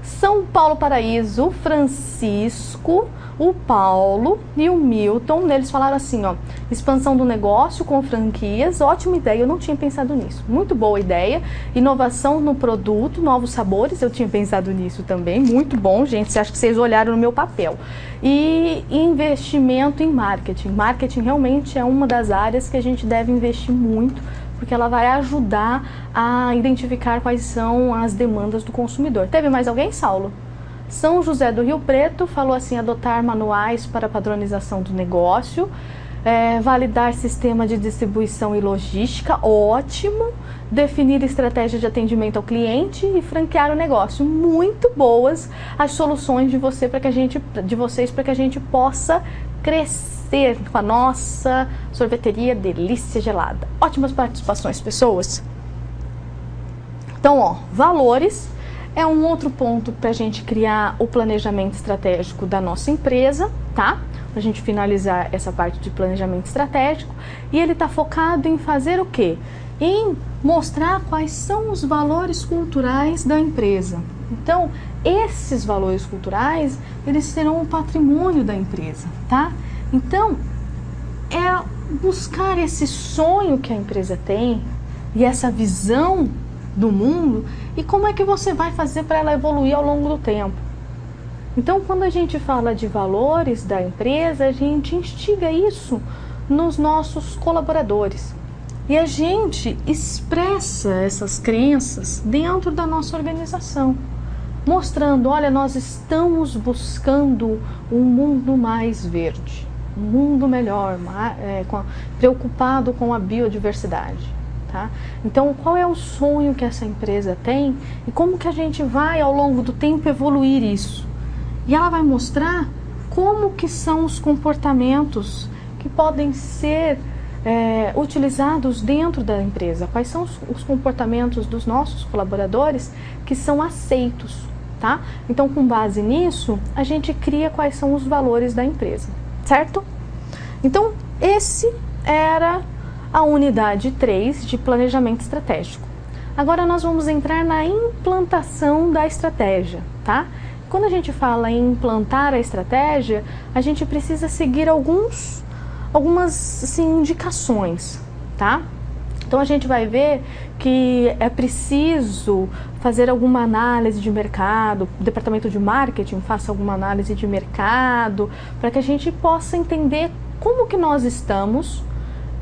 [SPEAKER 1] São Paulo Paraíso, o Francisco, o Paulo e o Milton. Eles falaram assim, ó, expansão do negócio com franquias, ótima ideia, eu não tinha pensado nisso, muito boa ideia. Inovação no produto, novos sabores, eu tinha pensado nisso também, muito bom, gente, acho que vocês olharam no meu papel. E investimento em marketing. Marketing realmente é uma das áreas que a gente deve investir muito, porque ela vai ajudar a identificar quais são as demandas do consumidor. Teve mais alguém, Saulo? São José do Rio Preto falou assim, adotar manuais para padronização do negócio, validar sistema de distribuição e logística, ótimo, definir estratégia de atendimento ao cliente e franquear o negócio. Muito boas as soluções de vocês para que a gente possa crescer com a nossa sorveteria Delícia Gelada. Ótimas participações, pessoas. Então, ó, valores é um outro ponto para a gente criar o planejamento estratégico da nossa empresa, tá? Para a gente finalizar essa parte de planejamento estratégico. E ele está focado em fazer o quê? Em mostrar quais são os valores culturais da empresa. Então, esses valores culturais, eles serão o patrimônio da empresa, tá? Então, é buscar esse sonho que a empresa tem e essa visão do mundo e como é que você vai fazer para ela evoluir ao longo do tempo. Então, quando a gente fala de valores da empresa, a gente instiga isso nos nossos colaboradores. E a gente expressa essas crenças dentro da nossa organização, mostrando, olha, nós estamos buscando um mundo mais verde, um mundo melhor, preocupado com a biodiversidade. Tá? Então, qual é o sonho que essa empresa tem e como que a gente vai, ao longo do tempo, evoluir isso? E ela vai mostrar como que são os comportamentos que podem ser utilizados dentro da empresa, quais são os comportamentos dos nossos colaboradores que são aceitos, tá? Então, com base nisso, a gente cria quais são os valores da empresa, certo? Então, esse era a unidade 3 de planejamento estratégico. Agora nós vamos entrar na implantação da estratégia, tá? Quando a gente fala em implantar a estratégia, a gente precisa seguir algumas assim, indicações, tá? Então a gente vai ver que é preciso fazer alguma análise de mercado, o departamento de marketing faça alguma análise de mercado, para que a gente possa entender como que nós estamos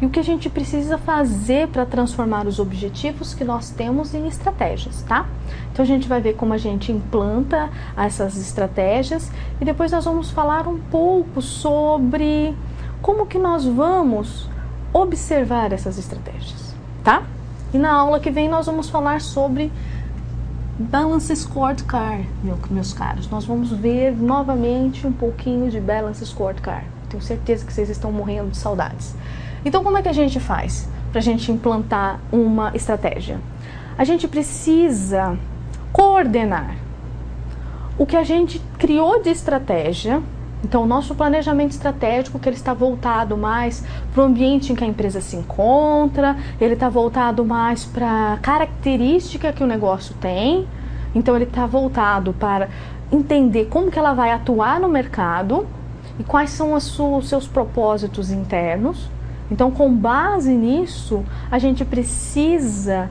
[SPEAKER 1] e o que a gente precisa fazer para transformar os objetivos que nós temos em estratégias, tá? Então a gente vai ver como a gente implanta essas estratégias e depois nós vamos falar um pouco sobre como que nós vamos observar essas estratégias, tá? E na aula que vem nós vamos falar sobre Balance Scorecard, meus caros. Nós vamos ver novamente um pouquinho de Balance Scorecard. Tenho certeza que vocês estão morrendo de saudades. Então, como é que a gente faz para a gente implantar uma estratégia? A gente precisa coordenar o que a gente criou de estratégia. Então, o nosso planejamento estratégico, que ele está voltado mais para o ambiente em que a empresa se encontra, ele está voltado mais para a característica que o negócio tem. Então, ele está voltado para entender como que ela vai atuar no mercado e quais são os seus propósitos internos. Então, com base nisso, a gente precisa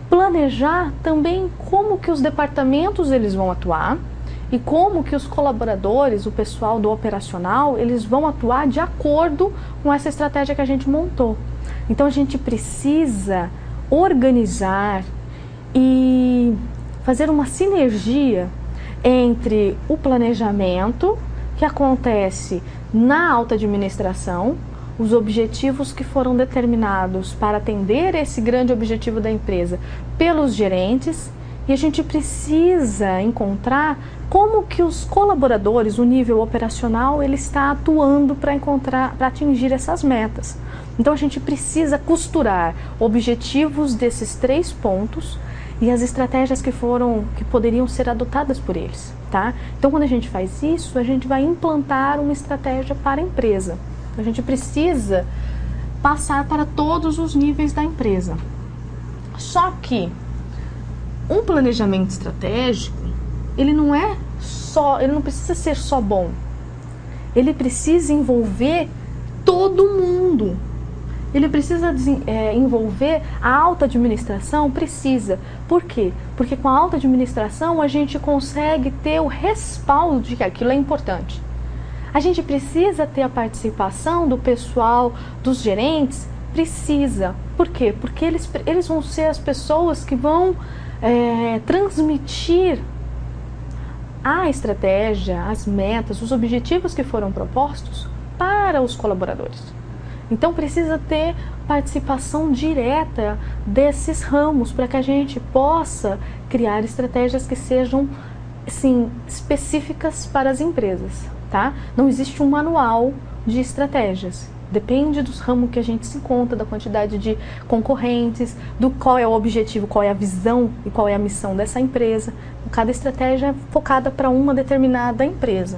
[SPEAKER 1] planejar também como que os departamentos eles vão atuar e como que os colaboradores, o pessoal do operacional, eles vão atuar de acordo com essa estratégia que a gente montou. Então, a gente precisa organizar e fazer uma sinergia entre o planejamento que acontece na alta administração, os objetivos que foram determinados para atender esse grande objetivo da empresa pelos gerentes, e a gente precisa encontrar como que os colaboradores, o nível operacional, ele está atuando para atingir essas metas. Então a gente precisa costurar objetivos desses 3 pontos e as estratégias que poderiam ser adotadas por eles, tá? Então quando a gente faz isso, a gente vai implantar uma estratégia para a empresa. A gente precisa passar para todos os níveis da empresa. Só que um planejamento estratégico, ele não precisa ser só bom. Ele precisa envolver todo mundo. Ele precisa envolver a alta administração, precisa. Por quê? Porque com a alta administração a gente consegue ter o respaldo de que aquilo é importante. A gente precisa ter a participação do pessoal, dos gerentes, precisa. Por quê? Porque eles vão ser as pessoas que vão transmitir a estratégia, as metas, os objetivos que foram propostos para os colaboradores. Então precisa ter participação direta desses ramos para que a gente possa criar estratégias que sejam, assim, específicas para as empresas, tá? Não existe um manual de estratégias. Depende dos ramos que a gente se encontra, da quantidade de concorrentes, do qual é o objetivo, qual é a visão e qual é a missão dessa empresa. Cada estratégia é focada para uma determinada empresa.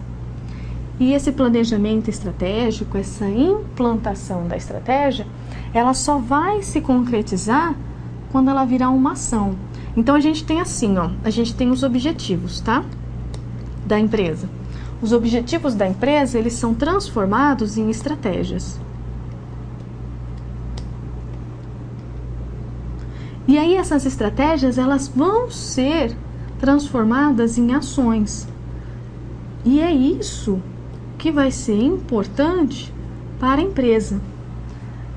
[SPEAKER 1] E esse planejamento estratégico, essa implantação da estratégia, ela só vai se concretizar quando ela virar uma ação. Então a gente tem assim, ó, a gente tem os objetivos, tá? Da empresa. Os objetivos da empresa, eles são transformados em estratégias. E aí essas estratégias, elas vão ser transformadas em ações. E é isso que vai ser importante para a empresa.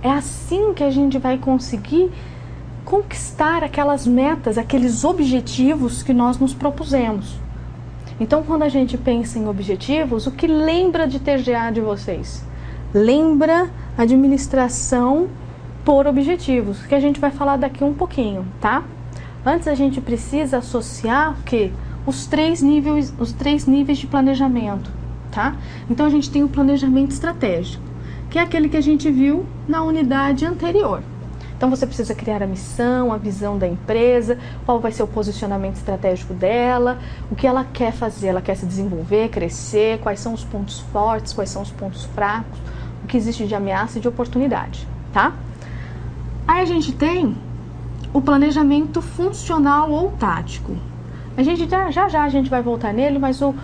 [SPEAKER 1] É assim que a gente vai conseguir conquistar aquelas metas, aqueles objetivos que nós nos propusemos. Então, quando a gente pensa em objetivos, o que lembra de TGA de vocês? Lembra administração por objetivos, que a gente vai falar daqui um pouquinho, tá? Antes a gente precisa associar o quê? Os três níveis de planejamento, tá? Então a gente tem o planejamento estratégico, que é aquele que a gente viu na unidade anterior. Então você precisa criar a missão, a visão da empresa, qual vai ser o posicionamento estratégico dela, o que ela quer fazer, ela quer se desenvolver, crescer, quais são os pontos fortes, quais são os pontos fracos, o que existe de ameaça e de oportunidade, tá? Aí a gente tem o planejamento funcional ou tático. A gente já a gente vai voltar nele, mas o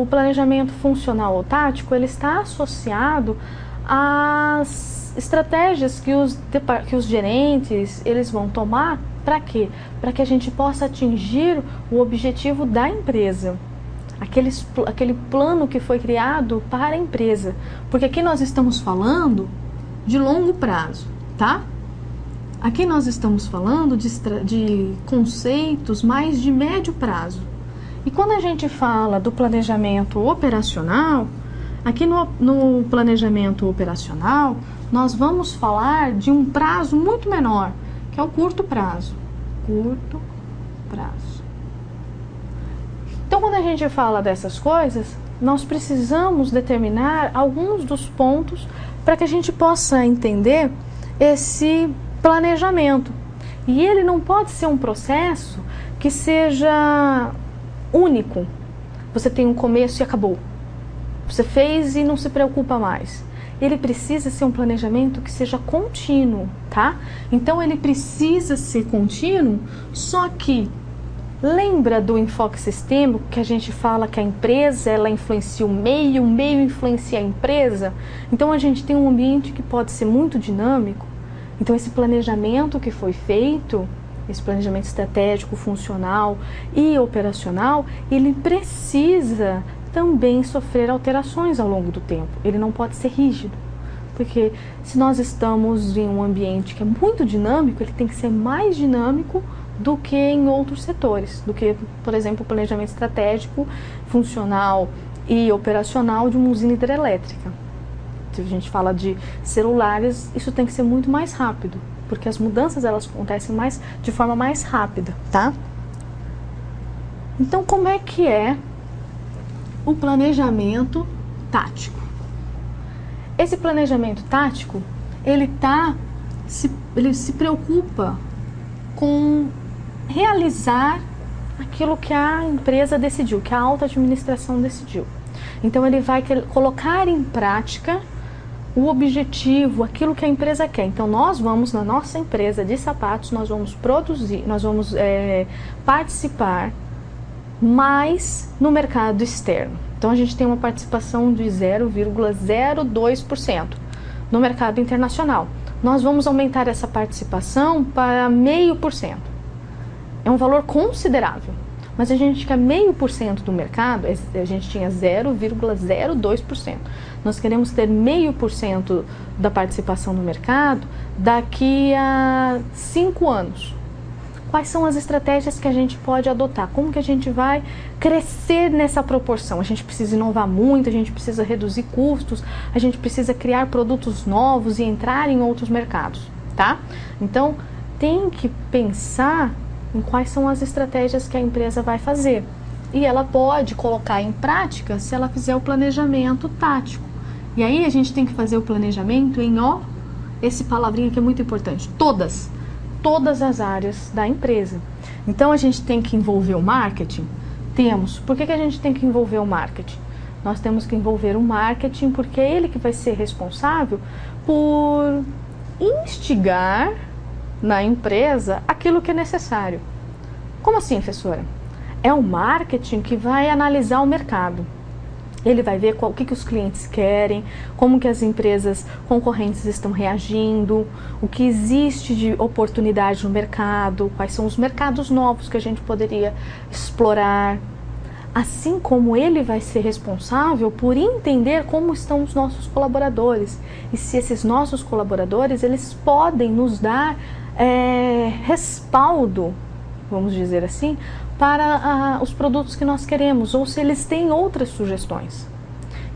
[SPEAKER 1] planejamento funcional ou tático, ele está associado às estratégias que os gerentes eles vão tomar para quê? Para que a gente possa atingir o objetivo da empresa. Aquele plano que foi criado para a empresa. Porque aqui nós estamos falando de longo prazo, tá? Aqui nós estamos falando de conceitos mais de médio prazo. E quando a gente fala do planejamento operacional, aqui no planejamento operacional, nós vamos falar de um prazo muito menor, que é o curto prazo. Curto prazo. Então, quando a gente fala dessas coisas, nós precisamos determinar alguns dos pontos para que a gente possa entender esse planejamento. E ele não pode ser um processo que seja único. Você tem um começo e acabou. Você fez e não se preocupa mais. Ele precisa ser um planejamento que seja contínuo, tá? Então ele precisa ser contínuo, só que lembra do enfoque sistêmico que a gente fala que a empresa ela influencia o meio influencia a empresa? Então a gente tem um ambiente que pode ser muito dinâmico. Então esse planejamento que foi feito, esse planejamento estratégico, funcional e operacional, ele precisa também sofrer alterações ao longo do tempo. Ele não pode ser rígido, Porque se nós estamos em um ambiente que é muito dinâmico, ele tem que ser mais dinâmico do que em outros setores, do que, por exemplo, o planejamento estratégico, funcional e operacional de uma usina hidrelétrica. Se a gente fala de celulares, isso tem que ser muito mais rápido, porque as mudanças elas acontecem de forma mais rápida, tá? Então, como é que é o planejamento tático? Esse planejamento tático, ele se preocupa com realizar aquilo que a empresa decidiu, que a alta administração decidiu. Então, ele vai colocar em prática o objetivo, aquilo que a empresa quer. Então, nós vamos, na nossa empresa de sapatos, nós vamos produzir, nós vamos participar mais no mercado externo. Então, a gente tem uma participação de 0,02% no mercado internacional. Nós vamos aumentar essa participação para 0,5%. É um valor considerável, mas a gente quer 0,5% do mercado, a gente tinha 0,02%. Nós queremos ter 0,5% da participação no mercado daqui a 5 anos. Quais são as estratégias que a gente pode adotar? Como que a gente vai crescer nessa proporção? A gente precisa inovar muito, a gente precisa reduzir custos, a gente precisa criar produtos novos e entrar em outros mercados, tá? Então, tem que pensar em quais são as estratégias que a empresa vai fazer. E ela pode colocar em prática se ela fizer o planejamento tático. E aí a gente tem que fazer o planejamento em esse palavrinho que é muito importante, todas as áreas da empresa. Então, a gente tem que envolver o marketing? Temos. Por que a gente tem que envolver o marketing? Nós temos que envolver o marketing porque é ele que vai ser responsável por instigar na empresa aquilo que é necessário. Como assim, professora? É o marketing que vai analisar o mercado. Ele vai ver o que os clientes querem, como que as empresas concorrentes estão reagindo, o que existe de oportunidade no mercado, quais são os mercados novos que a gente poderia explorar. Assim como ele vai ser responsável por entender como estão os nossos colaboradores. E se esses nossos colaboradores, eles podem nos dar respaldo, vamos dizer assim, para os produtos que nós queremos, ou se eles têm outras sugestões.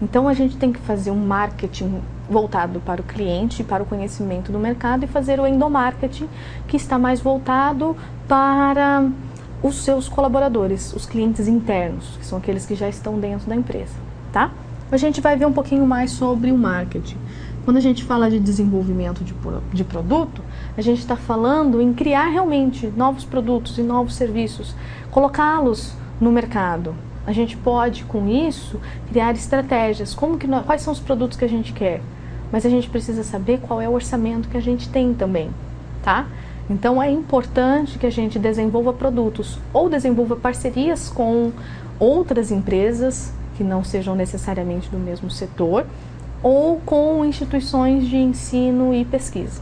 [SPEAKER 1] Então, a gente tem que fazer um marketing voltado para o cliente, para o conhecimento do mercado, e fazer o endomarketing, que está mais voltado para os seus colaboradores, os clientes internos, que são aqueles que já estão dentro da empresa, tá? A gente vai ver um pouquinho mais sobre o marketing. Quando a gente fala de desenvolvimento de produto, a gente está falando em criar realmente novos produtos e novos serviços, colocá-los no mercado. A gente pode, com isso, criar estratégias. Quais são os produtos que a gente quer? Mas a gente precisa saber qual é o orçamento que a gente tem também, tá? Então, é importante que a gente desenvolva produtos ou desenvolva parcerias com outras empresas que não sejam necessariamente do mesmo setor, ou com instituições de ensino e pesquisa.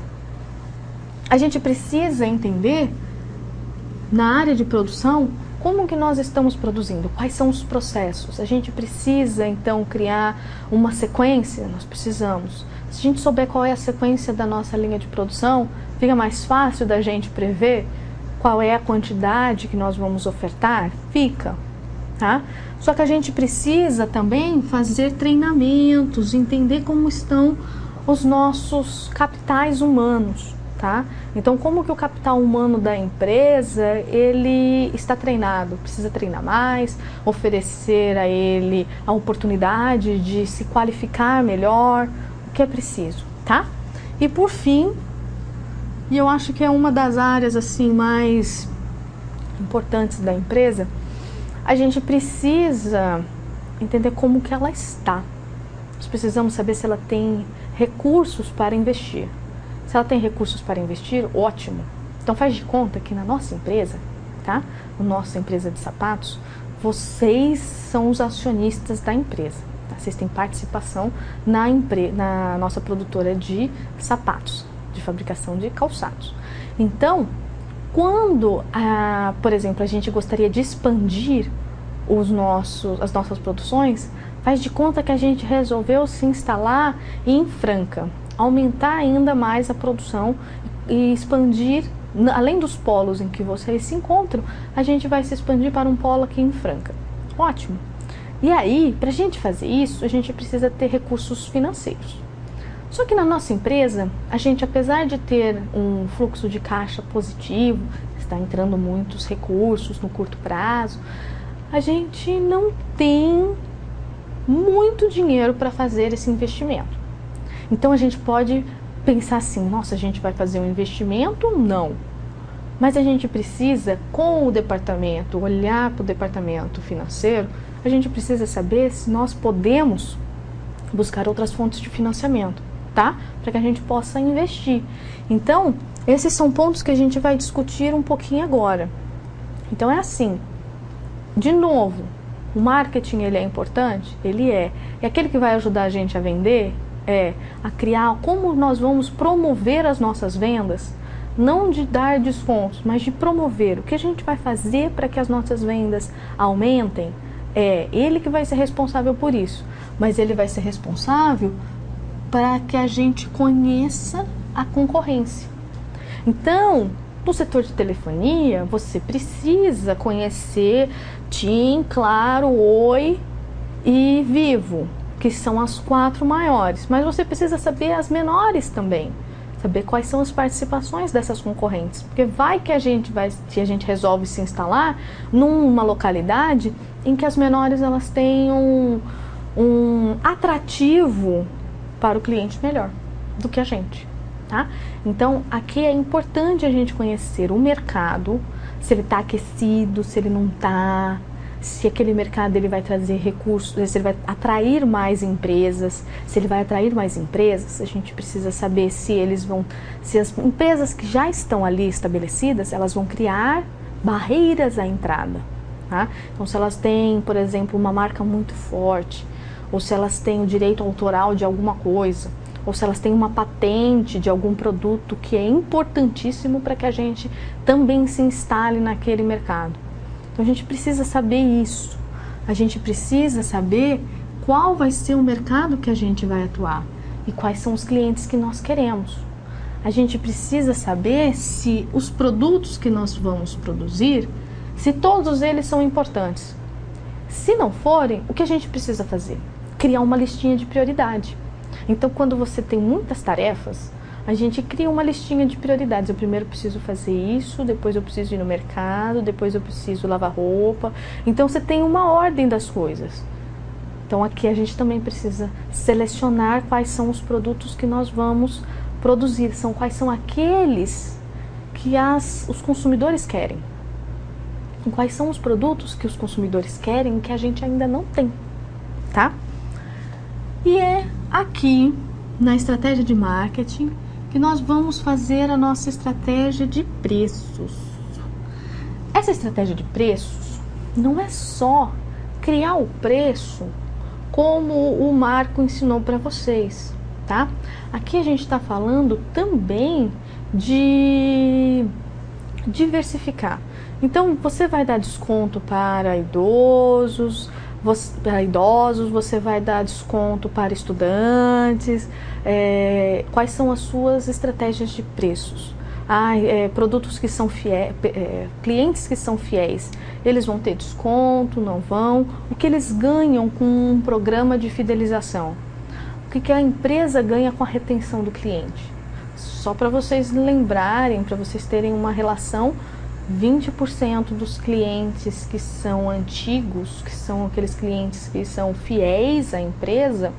[SPEAKER 1] A gente precisa entender, na área de produção, como que nós estamos produzindo, quais são os processos. A gente precisa, então, criar uma sequência, nós precisamos. Se a gente souber qual é a sequência da nossa linha de produção, fica mais fácil da gente prever qual é a quantidade que nós vamos ofertar? Fica, tá? Só que a gente precisa também fazer treinamentos, entender como estão os nossos capitais humanos, tá? Então, como que o capital humano da empresa, ele está treinado? Precisa treinar mais, oferecer a ele a oportunidade de se qualificar melhor, o que é preciso, tá? E por fim, e eu acho que é uma das áreas assim mais importantes da empresa, a gente precisa entender como que ela está. Nós precisamos saber se ela tem recursos para investir. Se ela tem recursos para investir, ótimo. Então faz de conta que na nossa empresa, tá? Na nossa empresa de sapatos, vocês são os acionistas da empresa. Tá? Vocês têm participação na nossa produtora de sapatos, de fabricação de calçados. Então, quando, por exemplo, a gente gostaria de expandir as nossas produções, faz de conta que a gente resolveu se instalar em Franca. aumentar ainda mais a produção e expandir, além dos polos em que vocês se encontram, a gente vai se expandir para um polo aqui em Franca. Ótimo! E aí, para a gente fazer isso, a gente precisa ter recursos financeiros. Só que na nossa empresa, a gente, apesar de ter um fluxo de caixa positivo, está entrando muitos recursos no curto prazo, a gente não tem muito dinheiro para fazer esse investimento. Então a gente pode pensar assim, nossa, a gente vai fazer um investimento? Não. Mas a gente precisa, com o departamento, olhar para o departamento financeiro, a gente precisa saber se nós podemos buscar outras fontes de financiamento, tá? Para que a gente possa investir. Então, esses são pontos que a gente vai discutir um pouquinho agora. Então é assim, de novo, o marketing ele é importante? Ele é. É aquele que vai ajudar a gente a vender? A criar como nós vamos promover as nossas vendas, não de dar descontos, mas de promover. O que a gente vai fazer para que as nossas vendas aumentem? É ele que vai ser responsável por isso, mas ele vai ser responsável para que a gente conheça a concorrência. Então, no setor de telefonia, você precisa conhecer TIM, Claro, Oi e Vivo, que são as 4 maiores, mas você precisa saber as menores também, saber quais são as participações dessas concorrentes, porque vai que se a gente resolve se instalar numa localidade em que as menores elas têm um atrativo para o cliente melhor do que a gente, tá? Então aqui é importante a gente conhecer o mercado, se ele está aquecido, se ele não está, se aquele mercado ele vai trazer recursos, se ele vai atrair mais empresas. Se ele vai atrair mais empresas, a gente precisa saber se as empresas que já estão ali estabelecidas, elas vão criar barreiras à entrada, tá? Então se elas têm, por exemplo, uma marca muito forte, ou se elas têm o direito autoral de alguma coisa, ou se elas têm uma patente de algum produto que é importantíssimo para que a gente também se instale naquele mercado. Então a gente precisa saber isso, a gente precisa saber qual vai ser o mercado que a gente vai atuar e quais são os clientes que nós queremos. A gente precisa saber se os produtos que nós vamos produzir, se todos eles são importantes. Se não forem, o que a gente precisa fazer? Criar uma listinha de prioridade. Então quando você tem muitas tarefas, a gente cria uma listinha de prioridades. Eu primeiro preciso fazer isso, depois eu preciso ir no mercado, depois eu preciso lavar roupa. Então você tem uma ordem das coisas. Então aqui a gente também precisa selecionar quais são os produtos que nós vamos produzir. Quais são aqueles que os consumidores querem. Quais são os produtos que os consumidores querem que a gente ainda não tem, tá? E é aqui na estratégia de marketing que nós vamos fazer a nossa estratégia de preços. Essa estratégia de preços não é só criar o preço como o Marco ensinou para vocês, tá? Aqui a gente está falando também de diversificar. Então você vai dar desconto para idosos, você vai dar desconto para estudantes. Quais são as suas estratégias de preços? Produtos que são fiéis, clientes que são fiéis, eles vão ter desconto, não vão? O que eles ganham com um programa de fidelização? O que a empresa ganha com a retenção do cliente? Só para vocês lembrarem, para vocês terem uma relação, 20% dos clientes que são antigos, que são aqueles clientes que são fiéis à empresa,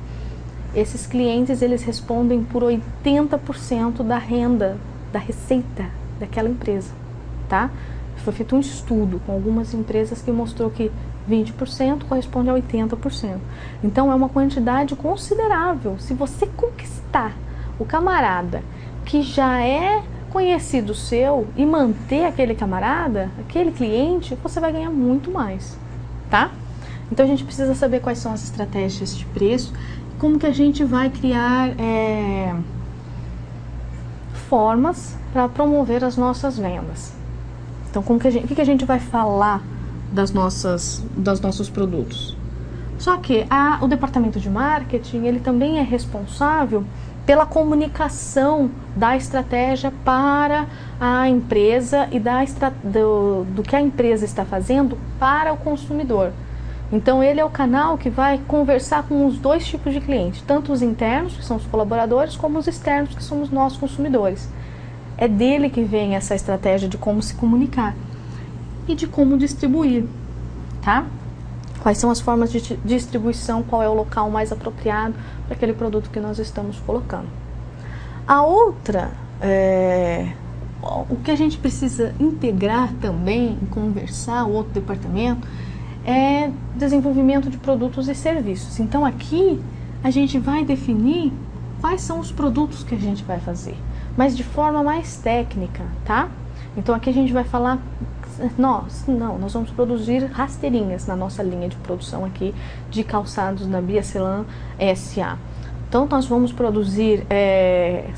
[SPEAKER 1] esses clientes eles respondem por 80% da renda, da receita daquela empresa, tá? Foi feito um estudo com algumas empresas que mostrou que 20% corresponde a 80%. Então é uma quantidade considerável. Se você conquistar o camarada que já é conhecido seu e manter aquele camarada, aquele cliente, você vai ganhar muito mais, tá? Então a gente precisa saber quais são as estratégias de preço, como que a gente vai criar formas para promover as nossas vendas. Então o que a gente vai falar dos nossos produtos? Só que o departamento de marketing, ele também é responsável pela comunicação da estratégia para a empresa e do que a empresa está fazendo para o consumidor. Então ele é o canal que vai conversar com os dois tipos de clientes, tanto os internos, que são os colaboradores, como os externos, que somos nós consumidores. É dele que vem essa estratégia de como se comunicar e de como distribuir, tá? Quais são as formas de distribuição, qual é o local mais apropriado para aquele produto que nós estamos colocando. A outra, o que a gente precisa integrar também, conversar, o outro departamento, é desenvolvimento de produtos e serviços. Então aqui a gente vai definir quais são os produtos que a gente vai fazer, mas de forma mais técnica, tá? Então aqui a gente vai falar, nós vamos produzir rasteirinhas na nossa linha de produção aqui de calçados na Biacelan SA. Então nós vamos produzir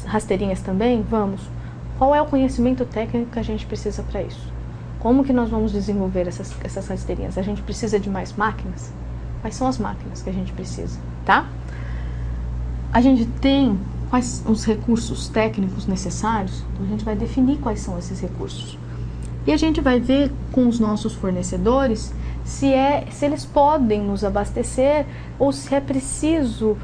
[SPEAKER 1] rasteirinhas também? Vamos. Qual é o conhecimento técnico que a gente precisa para isso? Como que nós vamos desenvolver essas rasteirinhas? A gente precisa de mais máquinas? Quais são as máquinas que a gente precisa, tá? A gente tem quais os recursos técnicos necessários? Então a gente vai definir quais são esses recursos. E a gente vai ver com os nossos fornecedores se eles podem nos abastecer ou se é preciso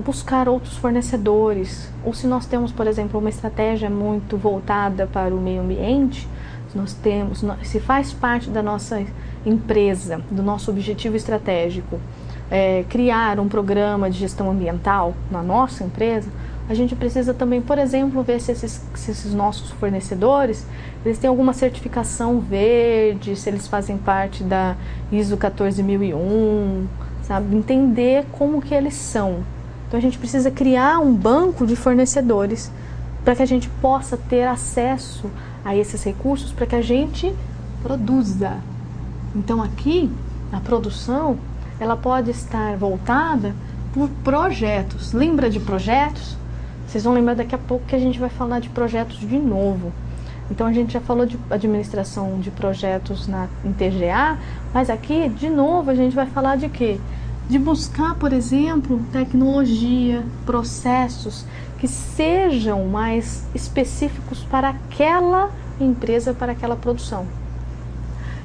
[SPEAKER 1] buscar outros fornecedores. Ou se nós temos, por exemplo, uma estratégia muito voltada para o meio ambiente, se faz parte da nossa empresa, do nosso objetivo estratégico, criar um programa de gestão ambiental na nossa empresa, a gente precisa também, por exemplo, ver se esses nossos fornecedores, eles têm alguma certificação verde, se eles fazem parte da ISO 14001, sabe? Entender como que eles são. Então a gente precisa criar um banco de fornecedores para que a gente possa ter acesso a esses recursos para que a gente produza. Então aqui, a produção, ela pode estar voltada por projetos. Lembra de projetos? Vocês vão lembrar daqui a pouco que a gente vai falar de projetos de novo. Então a gente já falou de administração de projetos em TGA, mas aqui, de novo, a gente vai falar de quê? De buscar, por exemplo, tecnologia, processos que sejam mais específicos para aquela empresa, para aquela produção.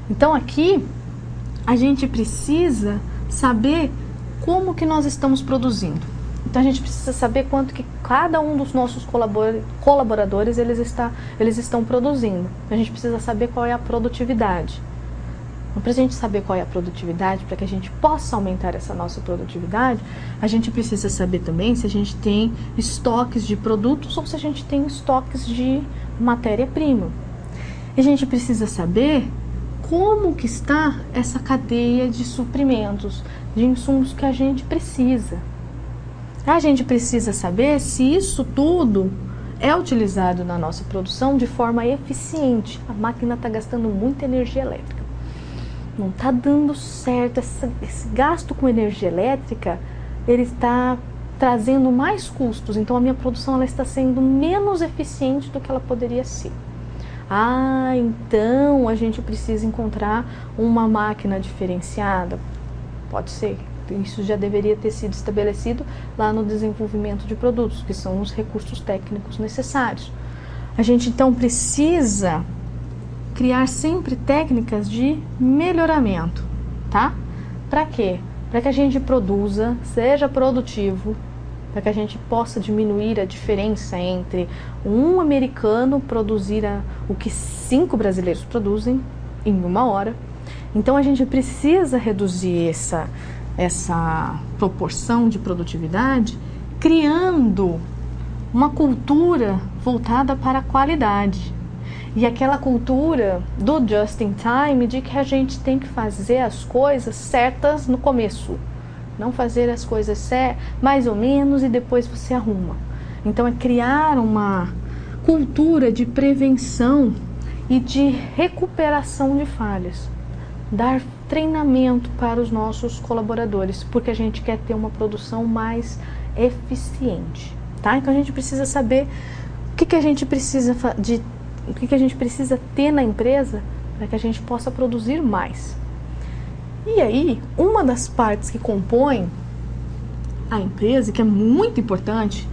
[SPEAKER 1] Então aqui a gente precisa saber como que nós estamos produzindo. Então a gente precisa saber quanto que cada um dos nossos colaboradores eles estão produzindo. A gente precisa saber qual é a produtividade. Então, para a gente saber qual é a produtividade, para que a gente possa aumentar essa nossa produtividade, a gente precisa saber também se a gente tem estoques de produtos ou se a gente tem estoques de matéria-prima. E a gente precisa saber como que está essa cadeia de suprimentos, de insumos que a gente precisa. A gente precisa saber se isso tudo é utilizado na nossa produção de forma eficiente. A máquina está gastando muita energia elétrica. Não está dando certo, esse gasto com energia elétrica, ele está trazendo mais custos, então a minha produção ela está sendo menos eficiente do que ela poderia ser. Então a gente precisa encontrar uma máquina diferenciada? Pode ser, isso já deveria ter sido estabelecido lá no desenvolvimento de produtos, que são os recursos técnicos necessários. A gente então precisa criar sempre técnicas de melhoramento, tá? Para quê? Para que a gente produza, seja produtivo, para que a gente possa diminuir a diferença entre um americano produzir o que 5 brasileiros produzem em 1 hora. Então a gente precisa reduzir essa proporção de produtividade, criando uma cultura voltada para a qualidade. E aquela cultura do just in time, de que a gente tem que fazer as coisas certas no começo. Não fazer as coisas mais ou menos e depois você arruma. Então é criar uma cultura de prevenção e de recuperação de falhas. Dar treinamento para os nossos colaboradores, porque a gente quer ter uma produção mais eficiente, tá? Então a gente precisa saber o que a gente precisa o que a gente precisa ter na empresa para que a gente possa produzir mais. E aí, uma das partes que compõem a empresa, que é muito importante,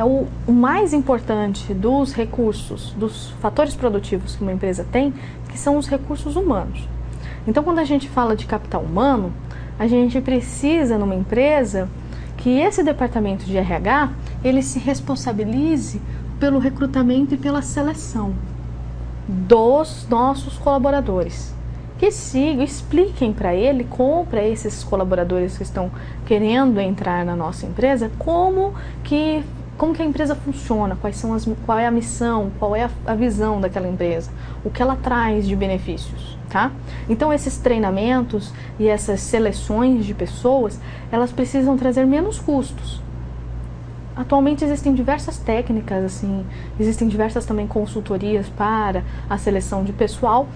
[SPEAKER 1] o mais importante dos recursos, dos fatores produtivos que uma empresa tem, que são os recursos humanos. Então, quando a gente fala de capital humano, a gente precisa, numa empresa, que esse departamento de RH, ele se responsabilize pelo recrutamento e pela seleção dos nossos colaboradores. Que expliquem para ele, para esses colaboradores que estão querendo entrar na nossa empresa, como que a empresa funciona, qual é a missão, qual é a visão daquela empresa, o que ela traz de benefícios, tá? Então esses treinamentos e essas seleções de pessoas, elas precisam trazer menos custos. Atualmente existem diversas técnicas, assim, existem diversas também consultorias para a seleção de pessoal.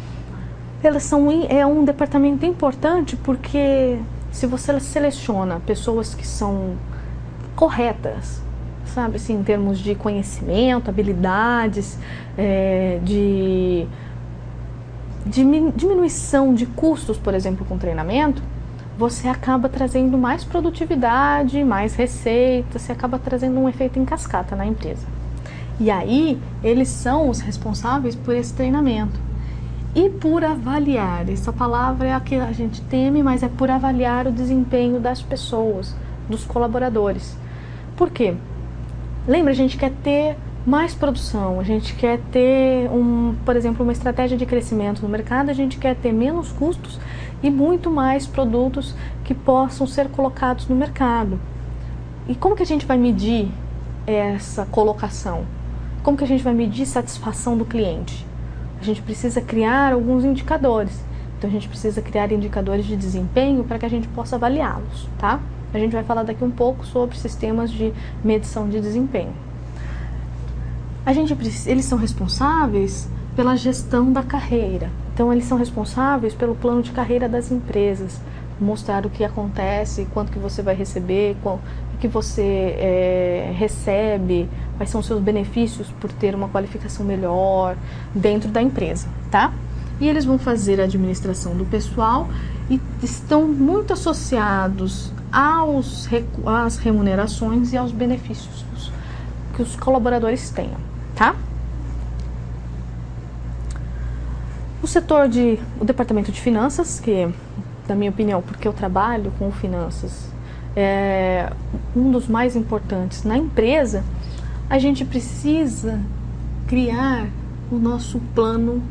[SPEAKER 1] É um departamento importante porque se você seleciona pessoas que são corretas, sabe, assim, em termos de conhecimento, habilidades, de diminuição de custos, por exemplo, com treinamento, você acaba trazendo mais produtividade, mais receita, você acaba trazendo um efeito em cascata na empresa. E aí, eles são os responsáveis por esse treinamento. E por avaliar, essa palavra é a que a gente teme, mas é por avaliar o desempenho das pessoas, dos colaboradores. Por quê? Lembra, a gente quer ter mais produção, a gente quer ter, por exemplo, uma estratégia de crescimento no mercado, a gente quer ter menos custos e muito mais produtos que possam ser colocados no mercado. E como que a gente vai medir essa colocação? Como que a gente vai medir satisfação do cliente? A gente precisa criar alguns indicadores. Então a gente precisa criar indicadores de desempenho para que a gente possa avaliá-los, tá? A gente vai falar daqui um pouco sobre sistemas de medição de desempenho. Eles são responsáveis pela gestão da carreira. Então eles são responsáveis pelo plano de carreira das empresas, mostrar o que acontece, quanto que você vai receber, o que você recebe, quais são os seus benefícios por ter uma qualificação melhor dentro da empresa, tá? E eles vão fazer a administração do pessoal e estão muito associados às remunerações e aos benefícios que os colaboradores tenham, tá? O departamento de finanças, que, na minha opinião, porque eu trabalho com finanças, é um dos mais importantes na empresa, a gente precisa criar o nosso plano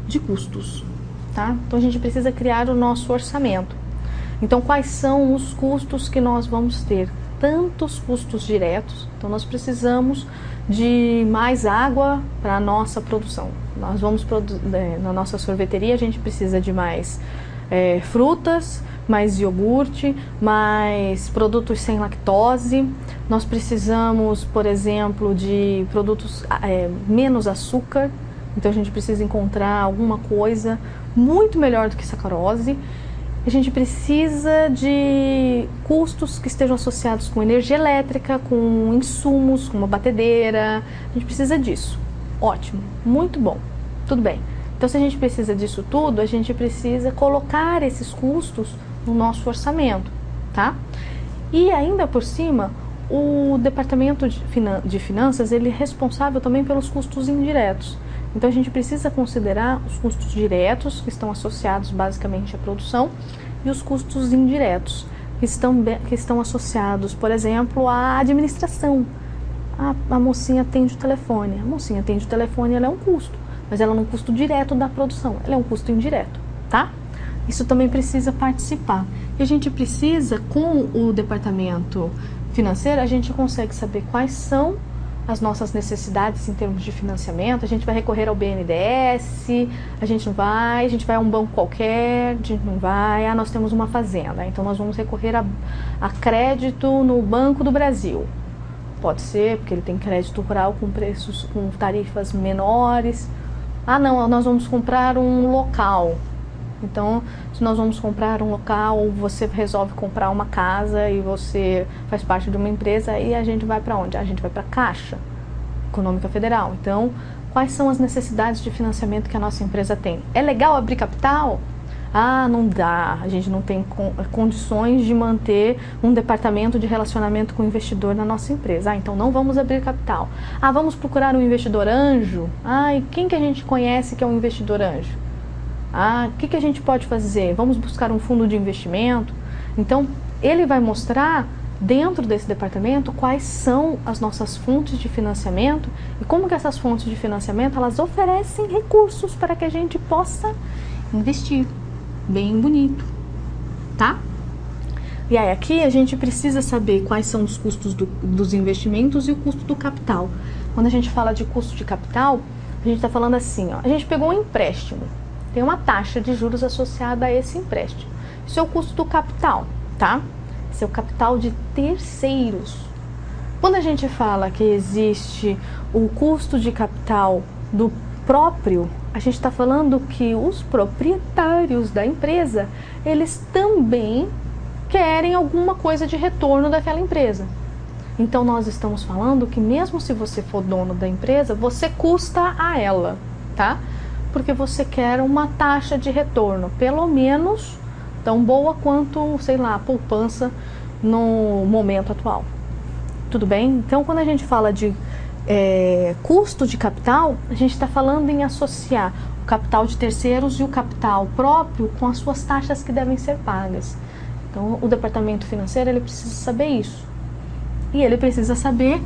[SPEAKER 1] de custos, tá? Então a gente precisa criar o nosso orçamento. Então quais são os custos que nós vamos ter? Tantos custos diretos, então nós precisamos de mais água para a nossa produção. Nós vamos na nossa sorveteria, a gente precisa de mais frutas, mais iogurte, mais produtos sem lactose. Nós precisamos, por exemplo, de produtos menos açúcar. Então a gente precisa encontrar alguma coisa muito melhor do que sacarose. A gente precisa de custos que estejam associados com energia elétrica, com insumos, com uma batedeira. A gente precisa disso. Ótimo, muito bom, tudo bem. Então, se a gente precisa disso tudo, a gente precisa colocar esses custos no nosso orçamento, tá? E ainda por cima, o departamento de finanças, ele é responsável também pelos custos indiretos. Então a gente precisa considerar os custos diretos, que estão associados basicamente à produção, e os custos indiretos, que estão associados, por exemplo, à administração. A mocinha atende o telefone. A mocinha atende o telefone, ela é um custo, mas ela não é um custo direto da produção, ela é um custo indireto, tá? Isso também precisa participar. E a gente precisa, com o departamento financeiro, a gente consegue saber quais são as nossas necessidades em termos de financiamento. A gente vai recorrer ao BNDES, a gente vai a um banco qualquer, a gente não vai, nós temos uma fazenda, então nós vamos recorrer a crédito no Banco do Brasil. Pode ser, porque ele tem crédito rural com preços, com tarifas menores. Não, nós vamos comprar um local. Então, se nós vamos comprar um local, você resolve comprar uma casa e você faz parte de uma empresa, aí a gente vai para onde? A gente vai para a Caixa Econômica Federal. Então, quais são as necessidades de financiamento que a nossa empresa tem? É legal abrir capital? Ah, não dá, a gente não tem condições de manter um departamento de relacionamento com o investidor na nossa empresa. Ah, então não vamos abrir capital. Ah, vamos procurar um investidor anjo? Ah, e quem que a gente conhece que é um investidor anjo? Ah, o que a gente pode fazer? Vamos buscar um fundo de investimento? Então, ele vai mostrar dentro desse departamento quais são as nossas fontes de financiamento e como que essas fontes de financiamento elas oferecem recursos para que a gente possa investir bem bonito, tá? E aí aqui a gente precisa saber quais são os custos dos investimentos e o custo do capital. Quando a gente fala de custo de capital, a gente está falando assim, ó, a gente pegou um empréstimo, tem uma taxa de juros associada a esse empréstimo. Isso é o custo do capital, tá? Esse é o capital de terceiros. Quando a gente fala que existe o custo de capital do próprio, a gente está falando que os proprietários da empresa, eles também querem alguma coisa de retorno daquela empresa. Então nós estamos falando que mesmo se você for dono da empresa, você custa a ela, tá? Porque você quer uma taxa de retorno, pelo menos tão boa quanto, sei lá, a poupança no momento atual. Tudo bem? Então, quando a gente fala de custo de capital, a gente está falando em associar o capital de terceiros e o capital próprio com as suas taxas que devem ser pagas. Então, o departamento financeiro ele precisa saber isso. E ele precisa saber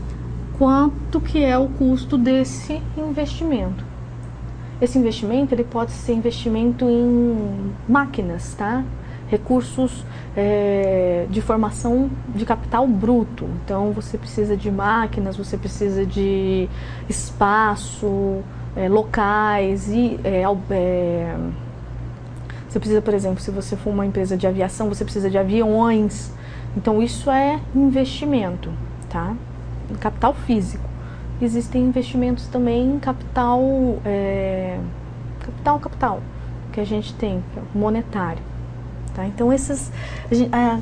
[SPEAKER 1] quanto que é o custo desse investimento. Esse investimento ele pode ser investimento em máquinas, tá? Recursos de formação de capital bruto. Então, você precisa de máquinas, você precisa de espaço, locais e você precisa, por exemplo, se você for uma empresa de aviação, você precisa de aviões. Então, isso é investimento, tá? Em capital físico. Existem investimentos também em capital, que a gente tem, que é monetário. Tá? Então,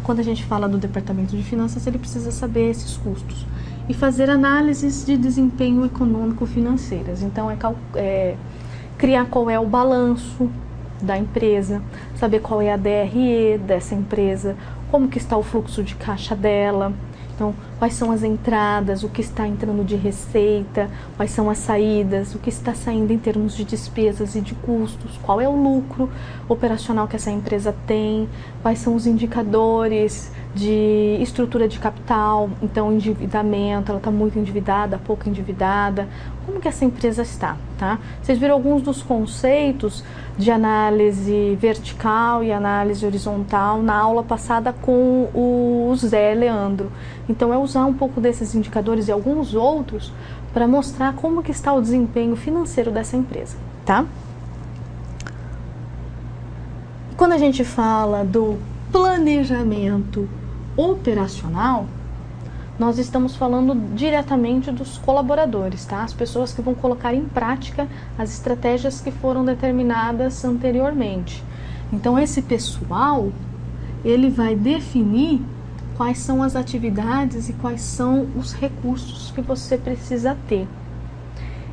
[SPEAKER 1] quando a gente fala do departamento de finanças, ele precisa saber esses custos e fazer análises de desempenho econômico-financeiras. Então, criar qual é o balanço da empresa, saber qual é a DRE dessa empresa, como que está o fluxo de caixa dela. Então, quais são as entradas, o que está entrando de receita, quais são as saídas, o que está saindo em termos de despesas e de custos, qual é o lucro operacional que essa empresa tem, quais são os indicadores de estrutura de capital, então endividamento, ela está muito endividada, pouco endividada, como que essa empresa está, tá? Vocês viram alguns dos conceitos de análise vertical e análise horizontal na aula passada com o Zé Leandro. Então, é usar um pouco desses indicadores e alguns outros para mostrar como que está o desempenho financeiro dessa empresa, tá? Quando a gente fala do planejamento operacional, nós estamos falando diretamente dos colaboradores, tá? As pessoas que vão colocar em prática as estratégias que foram determinadas anteriormente. Então, esse pessoal, ele vai definir quais são as atividades e quais são os recursos que você precisa ter.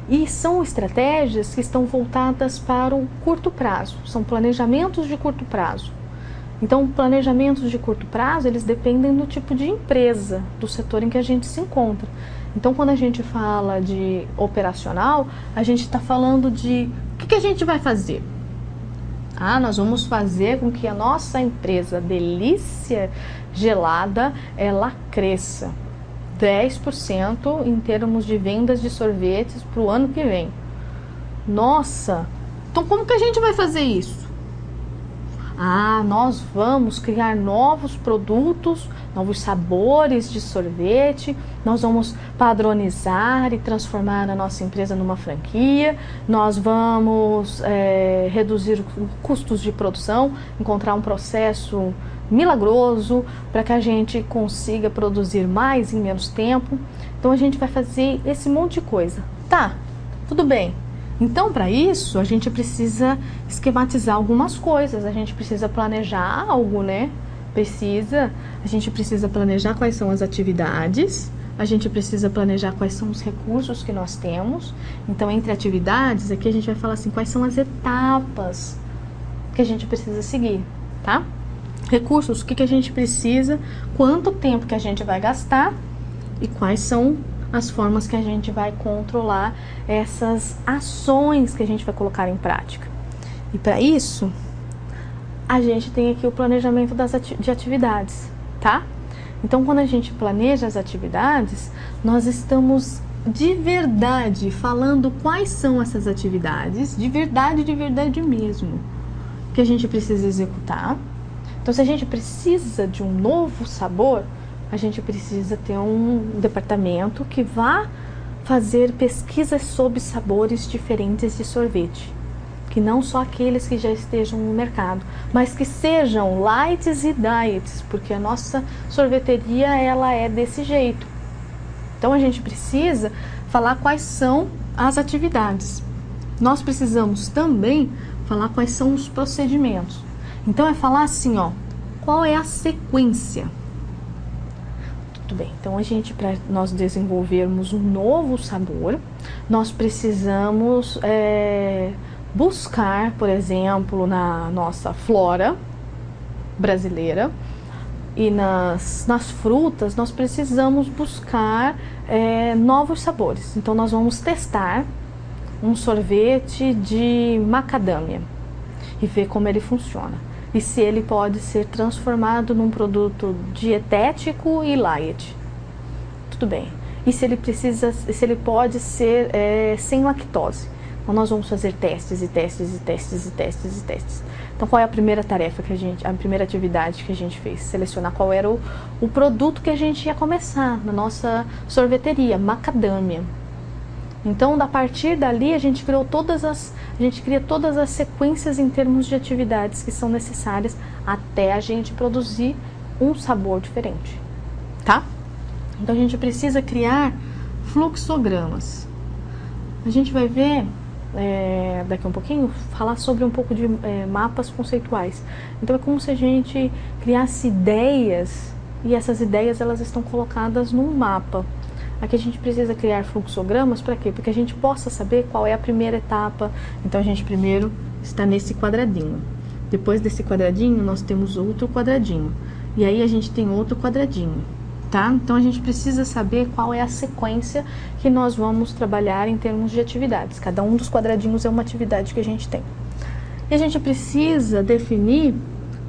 [SPEAKER 1] E são estratégias que estão voltadas para o curto prazo, são planejamentos de curto prazo. Então, planejamentos de curto prazo, eles dependem do tipo de empresa, do setor em que a gente se encontra. Então, quando a gente fala de operacional, a gente está falando de o que a gente vai fazer? Ah, nós vamos fazer com que a nossa empresa Delícia Gelada, ela cresça 10% em termos de vendas de sorvetes para o ano que vem. Nossa, então como que a gente vai fazer isso? Ah, nós vamos criar novos produtos, novos sabores de sorvete, nós vamos padronizar e transformar a nossa empresa numa franquia, nós vamos reduzir custos de produção, encontrar um processo milagroso para que a gente consiga produzir mais em menos tempo. Então, a gente vai fazer esse monte de coisa. Tá, tudo bem. Então, para isso, a gente precisa esquematizar algumas coisas, a gente precisa planejar algo, né? A gente precisa planejar quais são as atividades, a gente precisa planejar quais são os recursos que nós temos. Então, entre atividades, aqui a gente vai falar assim, quais são as etapas que a gente precisa seguir, tá? Recursos, o que a gente precisa, quanto tempo que a gente vai gastar e quais são as formas que a gente vai controlar essas ações que a gente vai colocar em prática. E para isso, a gente tem aqui o planejamento de atividades, tá? Então, quando a gente planeja as atividades, nós estamos de verdade falando quais são essas atividades, de verdade mesmo, que a gente precisa executar. Então, se a gente precisa de um novo sabor, a gente precisa ter um departamento que vá fazer pesquisas sobre sabores diferentes de sorvete, que não só aqueles que já estejam no mercado, mas que sejam lights e diets, porque a nossa sorveteria ela é desse jeito. Então a gente precisa falar quais são as atividades. Nós precisamos também falar quais são os procedimentos. Então é falar assim, ó, qual é a sequência? Tudo bem, então para nós desenvolvermos um novo sabor, nós precisamos buscar, por exemplo, na nossa flora brasileira e nas frutas, nós precisamos buscar novos sabores. Então nós vamos testar um sorvete de macadâmia e ver como ele funciona. E se ele pode ser transformado num produto dietético e light. Tudo bem. E se ele pode ser sem lactose. Então nós vamos fazer testes. Então qual é a primeira tarefa a primeira atividade que a gente fez? Selecionar qual era o produto que a gente ia começar na nossa sorveteria, macadâmia. Então, a partir dali, a gente cria todas as sequências em termos de atividades que são necessárias até a gente produzir um sabor diferente, tá? Então, a gente precisa criar fluxogramas. A gente vai ver, daqui a um pouquinho, falar sobre um pouco de mapas conceituais. Então, é como se a gente criasse ideias e essas ideias elas estão colocadas num mapa. Aqui a gente precisa criar fluxogramas para quê? Porque a gente possa saber qual é a primeira etapa. Então a gente primeiro está nesse quadradinho. Depois desse quadradinho nós temos outro quadradinho. E aí a gente tem outro quadradinho, tá? Então a gente precisa saber qual é a sequência que nós vamos trabalhar em termos de atividades. Cada um dos quadradinhos é uma atividade que a gente tem. E a gente precisa definir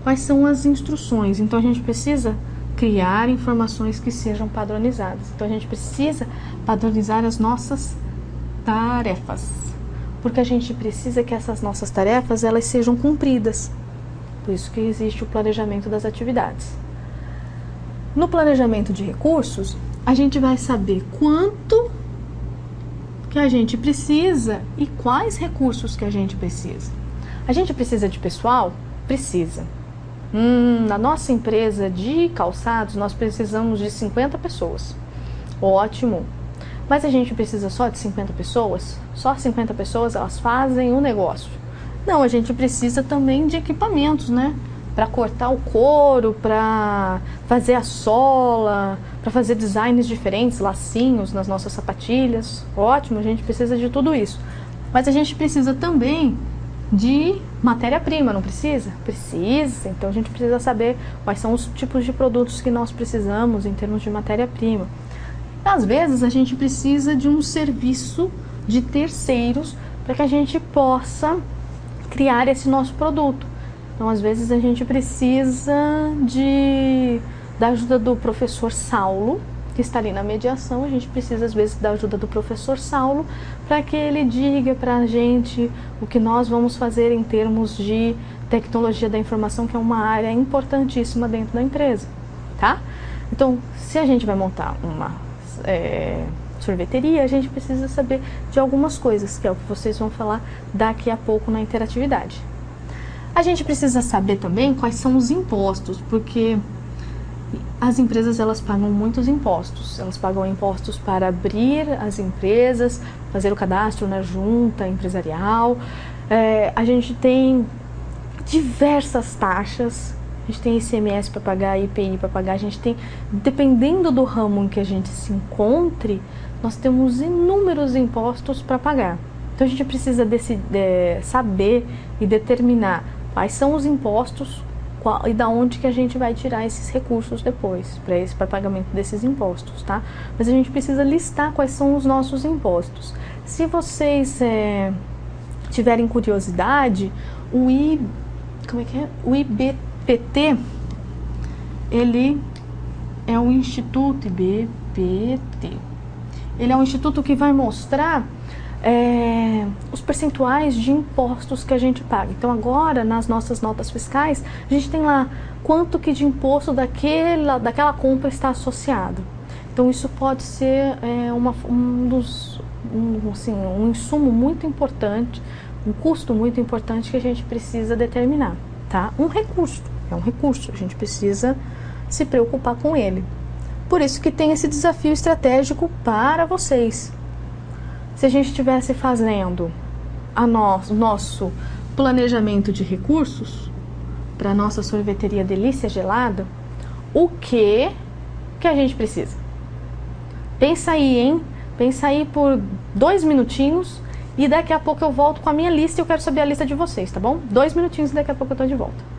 [SPEAKER 1] quais são as instruções. Então a gente precisa criar informações que sejam padronizadas. Então a gente precisa padronizar as nossas tarefas, porque a gente precisa que essas nossas tarefas elas sejam cumpridas. Por isso que existe o planejamento das atividades. No planejamento de recursos, a gente vai saber quanto que a gente precisa e quais recursos que a gente precisa. A gente precisa de pessoal? Precisa. Na nossa empresa de calçados, nós precisamos de 50 pessoas. Ótimo. Mas a gente precisa só de 50 pessoas? Só 50 pessoas elas fazem o negócio? Não, a gente precisa também de equipamentos, né? Para cortar o couro, para fazer a sola, para fazer designs diferentes, lacinhos nas nossas sapatilhas. Ótimo, a gente precisa de tudo isso. Mas a gente precisa também de matéria-prima, não precisa? Precisa, então a gente precisa saber quais são os tipos de produtos que nós precisamos em termos de matéria-prima. Às vezes a gente precisa de um serviço de terceiros para que a gente possa criar esse nosso produto. Então às vezes a gente precisa da ajuda do professor Saulo, que está ali na mediação. A gente precisa às vezes da ajuda do professor Saulo para que ele diga para a gente o que nós vamos fazer em termos de tecnologia da informação, que é uma área importantíssima dentro da empresa, tá? Então, se a gente vai montar uma sorveteria, a gente precisa saber de algumas coisas, que é o que vocês vão falar daqui a pouco na interatividade. A gente precisa saber também quais são os impostos, porque as empresas elas pagam muitos impostos. Elas pagam impostos para abrir as empresas, fazer o cadastro na junta empresarial. A gente tem diversas taxas. A gente tem ICMS para pagar, IPI para pagar. A gente tem, dependendo do ramo em que a gente se encontre, nós temos inúmeros impostos para pagar. Então a gente precisa saber e determinar quais são os impostos e da onde que a gente vai tirar esses recursos depois, para pagamento desses impostos, tá? Mas a gente precisa listar quais são os nossos impostos. Se vocês tiverem curiosidade, o IBPT, ele é um instituto, IBPT, ele é um instituto que vai mostrar os percentuais de impostos que a gente paga. Então agora, nas nossas notas fiscais, a gente tem lá quanto que de imposto daquela compra está associado. Então isso pode ser um insumo muito importante, um custo muito importante que a gente precisa determinar, tá? É um recurso, a gente precisa se preocupar com ele. Por isso que tem esse desafio estratégico para vocês. Se a gente estivesse fazendo nosso planejamento de recursos para a nossa sorveteria Delícia Gelada, o que a gente precisa? Pensa aí, hein? Pensa aí por 2 minutinhos e daqui a pouco eu volto com a minha lista e eu quero saber a lista de vocês, tá bom? 2 minutinhos e daqui a pouco eu tô de volta.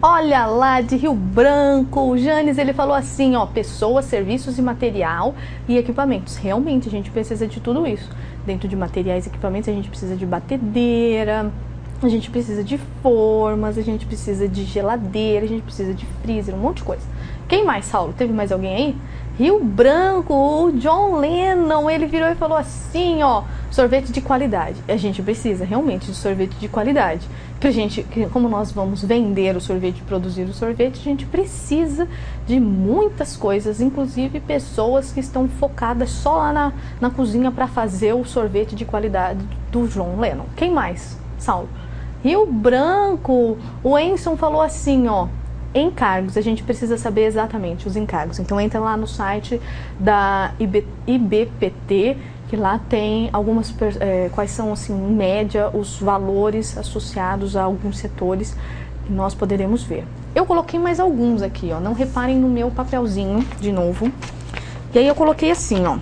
[SPEAKER 1] Olha lá, de Rio Branco, o Janes, ele falou assim, ó, pessoas, serviços e material e equipamentos. Realmente, a gente precisa de tudo isso. Dentro de materiais e equipamentos, a gente precisa de batedeira, a gente precisa de formas, a gente precisa de geladeira, a gente precisa de freezer, um monte de coisa. Quem mais, Saulo? Teve mais alguém aí? Rio Branco, o John Lennon, ele virou e falou assim, ó, sorvete de qualidade. A gente precisa realmente de sorvete de qualidade. Pra gente, como nós vamos vender o sorvete, produzir o sorvete, a gente precisa de muitas coisas, inclusive pessoas que estão focadas só lá na cozinha para fazer o sorvete de qualidade do John Lennon. Quem mais, Saulo? Rio Branco, o Enson falou assim, ó, encargos, a gente precisa saber exatamente os encargos. Então entra lá no site da IBPT, que lá tem algumas, quais são, assim, em média, os valores associados a alguns setores que nós poderemos ver. Eu coloquei mais alguns aqui, ó, não reparem no meu papelzinho, de novo. E aí eu coloquei assim, ó,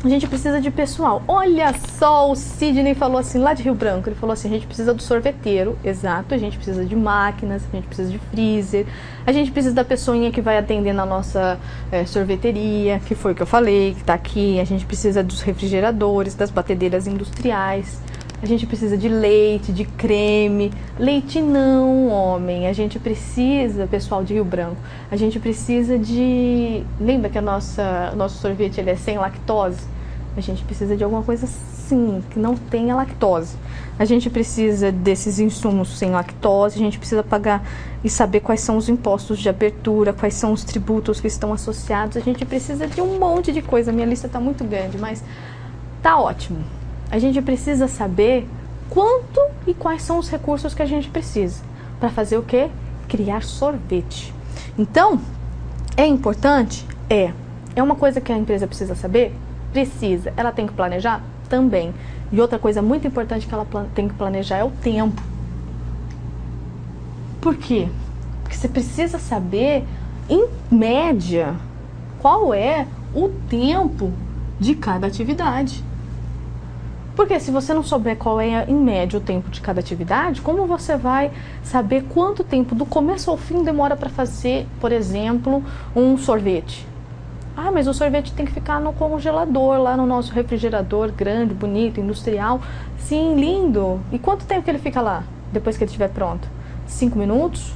[SPEAKER 1] A gente precisa de pessoal. Olha só, o Sidney falou assim, lá de Rio Branco, ele falou assim, a gente precisa do sorveteiro, exato, a gente precisa de máquinas, a gente precisa de freezer, a gente precisa da pessoinha que vai atender na nossa sorveteria, que foi o que eu falei, que tá aqui, a gente precisa dos refrigeradores, das batedeiras industriais, a gente precisa de leite, de creme. Leite não, homem. A gente precisa, pessoal de Rio Branco, a gente precisa de... Lembra que nosso sorvete ele é sem lactose? A gente precisa de alguma coisa sim, que não tenha lactose. A gente precisa desses insumos sem lactose, a gente precisa pagar e saber quais são os impostos de abertura, quais são os tributos que estão associados. A gente precisa de um monte de coisa. Minha lista está muito grande, mas tá ótimo. A gente precisa saber quanto e quais são os recursos que a gente precisa para fazer o quê? Criar sorvete. Então, é importante? É uma coisa que a empresa precisa saber? Precisa. Ela tem que planejar? Também. E outra coisa muito importante que ela tem que planejar é o tempo. Por quê? Porque você precisa saber, em média, qual é o tempo de cada atividade. Porque se você não souber qual é, em média, o tempo de cada atividade, como você vai saber quanto tempo, do começo ao fim, demora para fazer, por exemplo, um sorvete? Ah, mas o sorvete tem que ficar no congelador, lá no nosso refrigerador grande, bonito, industrial. Sim, lindo. E quanto tempo que ele fica lá, depois que ele estiver pronto? 5 minutos?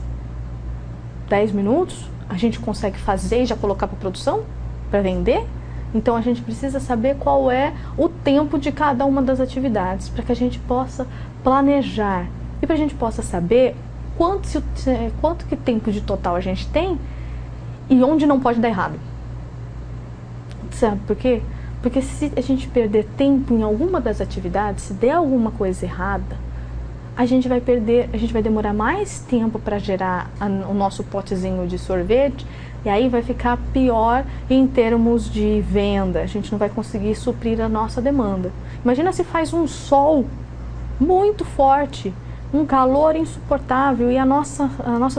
[SPEAKER 1] 10 minutos? A gente consegue fazer e já colocar para produção? Para vender? Então, a gente precisa saber qual é o tempo de cada uma das atividades, para que a gente possa planejar. E para a gente possa saber quanto que tempo de total a gente tem e onde não pode dar errado. Sabe por quê? Porque se a gente perder tempo em alguma das atividades, se der alguma coisa errada, a gente vai demorar mais tempo para gerar o nosso potezinho de sorvete, e aí vai ficar pior em termos de venda. A gente não vai conseguir suprir a nossa demanda. Imagina se faz um sol muito forte, um calor insuportável, e a nossa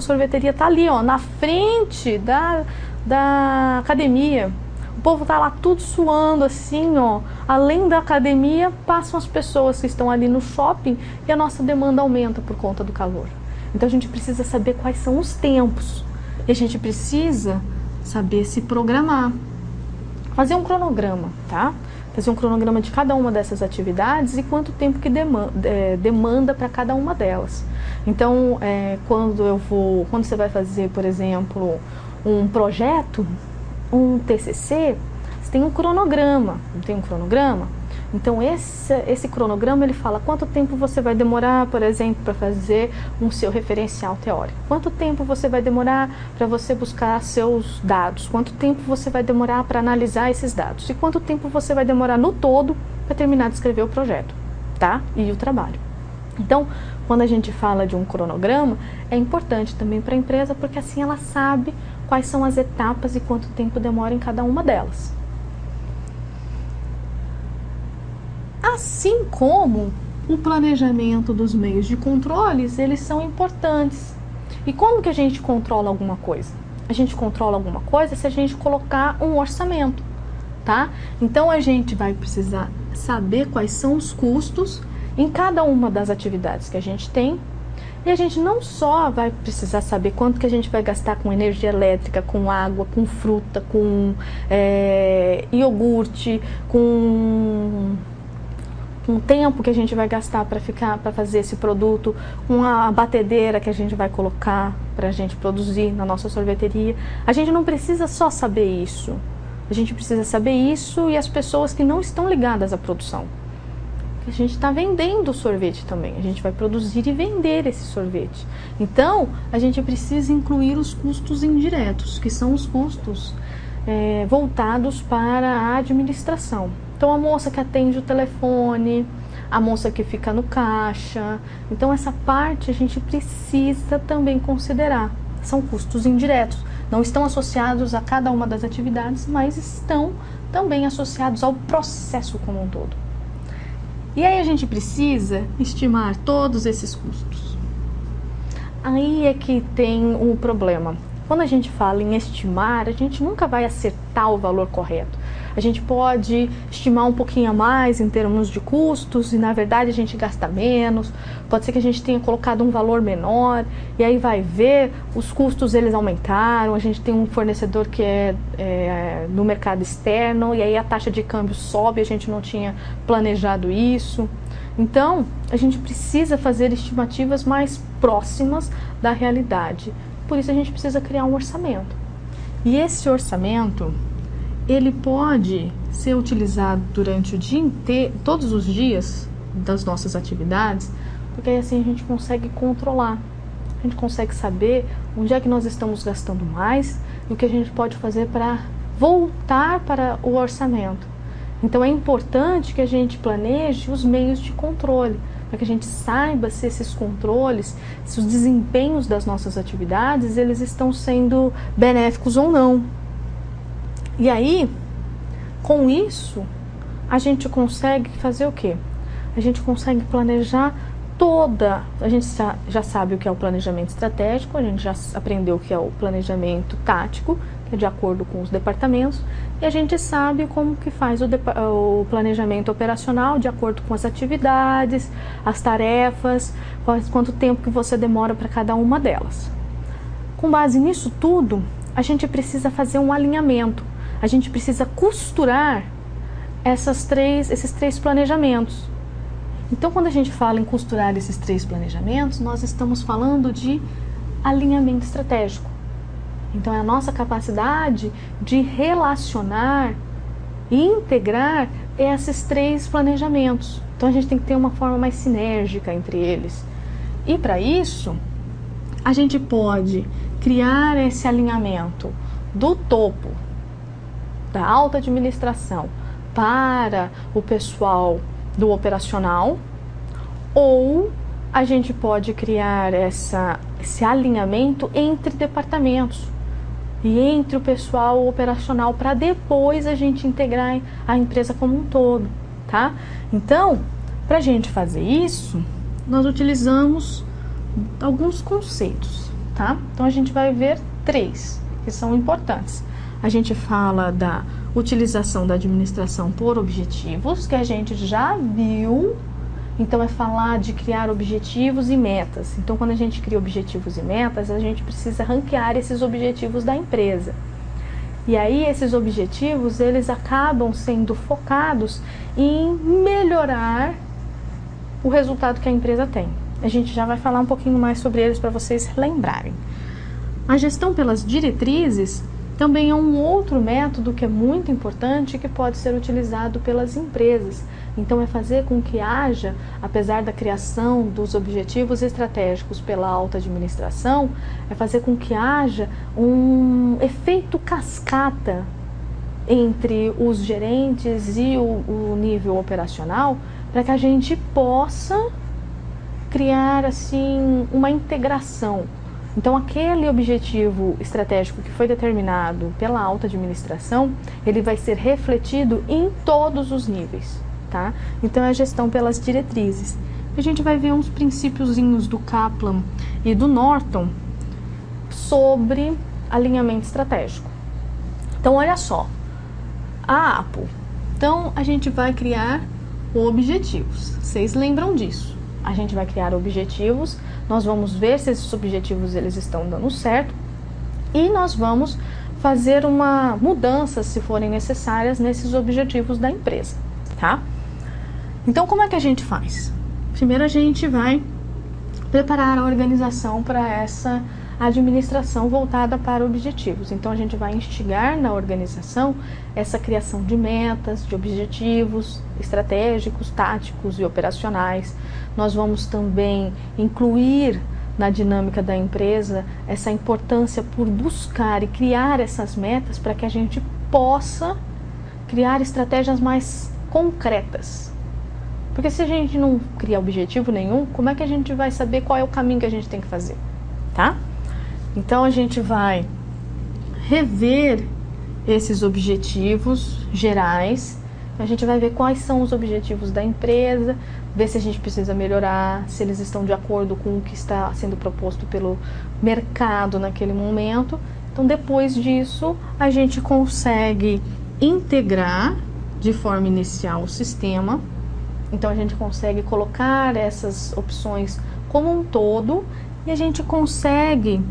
[SPEAKER 1] sorveteria está ali, ó, na frente da academia. O povo tá lá tudo suando assim, ó. Além da academia, passam as pessoas que estão ali no shopping e a nossa demanda aumenta por conta do calor. Então a gente precisa saber quais são os tempos. E a gente precisa saber se programar. Fazer um cronograma, tá? Fazer um cronograma de cada uma dessas atividades e quanto tempo que demanda para cada uma delas. Então, quando você vai fazer, por exemplo, um projeto, um TCC, você tem um cronograma, não tem um cronograma? Então esse cronograma ele fala quanto tempo você vai demorar, por exemplo, para fazer um seu referencial teórico, quanto tempo você vai demorar para você buscar seus dados, quanto tempo você vai demorar para analisar esses dados e quanto tempo você vai demorar no todo para terminar de escrever o projeto, tá? E o trabalho. Então, quando a gente fala de um cronograma, é importante também para a empresa, porque assim ela sabe quais são as etapas e quanto tempo demora em cada uma delas. Assim como o planejamento dos meios de controles, eles são importantes. E como que a gente controla alguma coisa? A gente controla alguma coisa se a gente colocar um orçamento, tá? Então a gente vai precisar saber quais são os custos em cada uma das atividades que a gente tem. E a gente não só vai precisar saber quanto que a gente vai gastar com energia elétrica, com água, com fruta, com iogurte, com tempo que a gente vai gastar para fazer esse produto, com a batedeira que a gente vai colocar para a gente produzir na nossa sorveteria. A gente não precisa só saber isso. A gente precisa saber isso e as pessoas que não estão ligadas à produção. A gente está vendendo sorvete também, a gente vai produzir e vender esse sorvete. Então, a gente precisa incluir os custos indiretos, que são os custos voltados para a administração. Então, a moça que atende o telefone, a moça que fica no caixa. Então, essa parte a gente precisa também considerar. São custos indiretos, não estão associados a cada uma das atividades, mas estão também associados ao processo como um todo. E aí a gente precisa estimar todos esses custos. Aí é que tem um problema. Quando a gente fala em estimar, a gente nunca vai acertar o valor correto. a gente pode estimar um pouquinho a mais em termos de custos e na verdade a gente gasta menos, pode ser que a gente tenha colocado um valor menor e aí vai ver, os custos eles aumentaram, a gente tem um fornecedor que é no mercado externo e aí a taxa de câmbio sobe, a gente não tinha planejado isso. Então, a gente precisa fazer estimativas mais próximas da realidade. Por isso a gente precisa criar um orçamento. E esse orçamento, ele pode ser utilizado durante o dia inteiro, todos os dias das nossas atividades, porque aí assim a gente consegue controlar. A gente consegue saber onde é que nós estamos gastando mais e o que a gente pode fazer para voltar para o orçamento. Então é importante que a gente planeje os meios de controle, para que a gente saiba se esses controles, se os desempenhos das nossas atividades, eles estão sendo benéficos ou não. E aí, com isso, a gente consegue fazer o quê? A gente consegue planejar a gente já sabe o que é o planejamento estratégico, a gente já aprendeu o que é o planejamento tático, que é de acordo com os departamentos, e a gente sabe como que faz o planejamento operacional de acordo com as atividades, as tarefas, quanto tempo que você demora para cada uma delas. Com base nisso tudo, a gente precisa fazer um alinhamento, a gente precisa costurar esses três planejamentos. Então, quando a gente fala em costurar esses três planejamentos, nós estamos falando de alinhamento estratégico. Então, é a nossa capacidade de relacionar e integrar esses três planejamentos. Então, a gente tem que ter uma forma mais sinérgica entre eles. E, para isso, a gente pode criar esse alinhamento do topo, da alta administração, para o pessoal do operacional, ou a gente pode criar esse alinhamento entre departamentos e entre o pessoal operacional para depois a gente integrar a empresa como um todo, tá? Então, para a gente fazer isso, nós utilizamos alguns conceitos, tá? Então, a gente vai ver 3 que são importantes. A gente fala da utilização da administração por objetivos, que a gente já viu. Então, é falar de criar objetivos e metas. Então, quando a gente cria objetivos e metas, a gente precisa ranquear esses objetivos da empresa. E aí, esses objetivos, eles acabam sendo focados em melhorar o resultado que a empresa tem. A gente já vai falar um pouquinho mais sobre eles para vocês lembrarem. A gestão pelas diretrizes também é um outro método que é muito importante e que pode ser utilizado pelas empresas. Então, é fazer com que haja, apesar da criação dos objetivos estratégicos pela alta administração, é fazer com que haja um efeito cascata entre os gerentes e o nível operacional, para que a gente possa criar assim uma integração. Então, aquele objetivo estratégico que foi determinado pela alta administração, ele vai ser refletido em todos os níveis, tá? Então, é a gestão pelas diretrizes. A gente vai ver uns princípiozinhos do Kaplan e do Norton sobre alinhamento estratégico. Então, olha só, a APO. Então, a gente vai criar objetivos. Vocês lembram disso? A gente vai criar objetivos, nós vamos ver se esses objetivos eles estão dando certo e nós vamos fazer uma mudança, se forem necessárias, nesses objetivos da empresa, tá? Então, como é que a gente faz? Primeiro, a gente vai preparar a organização para essa administração voltada para objetivos. Então, a gente vai instigar na organização essa criação de metas, de objetivos estratégicos, táticos e operacionais. Nós vamos também incluir na dinâmica da empresa essa importância por buscar e criar essas metas para que a gente possa criar estratégias mais concretas. Porque se a gente não cria objetivo nenhum, como é que a gente vai saber qual é o caminho que a gente tem que fazer, tá? Então, a gente vai rever esses objetivos gerais, a gente vai ver quais são os objetivos da empresa, ver se a gente precisa melhorar, se eles estão de acordo com o que está sendo proposto pelo mercado naquele momento. Então, depois disso, a gente consegue integrar de forma inicial o sistema. Então a gente consegue colocar essas opções como um todo e a gente consegue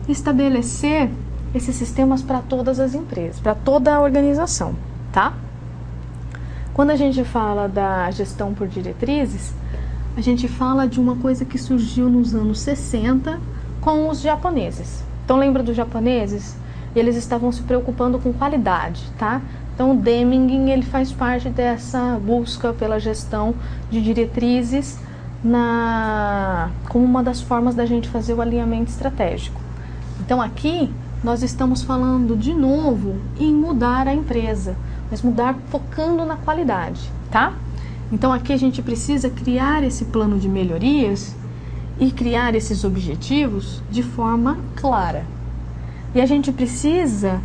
[SPEAKER 1] estabelecer esses sistemas para todas as empresas, para toda a organização, tá? Quando a gente fala da gestão por diretrizes, a gente fala de uma coisa que surgiu nos anos 60 com os japoneses. Então lembra dos japoneses? Eles estavam se preocupando com qualidade, tá? Então o Deming, ele faz parte dessa busca pela gestão de diretrizes como uma das formas da gente fazer o alinhamento estratégico. Então aqui nós estamos falando de novo em mudar a empresa, mas mudar focando na qualidade, tá? Então aqui a gente precisa criar esse plano de melhorias e criar esses objetivos de forma clara. E a gente precisa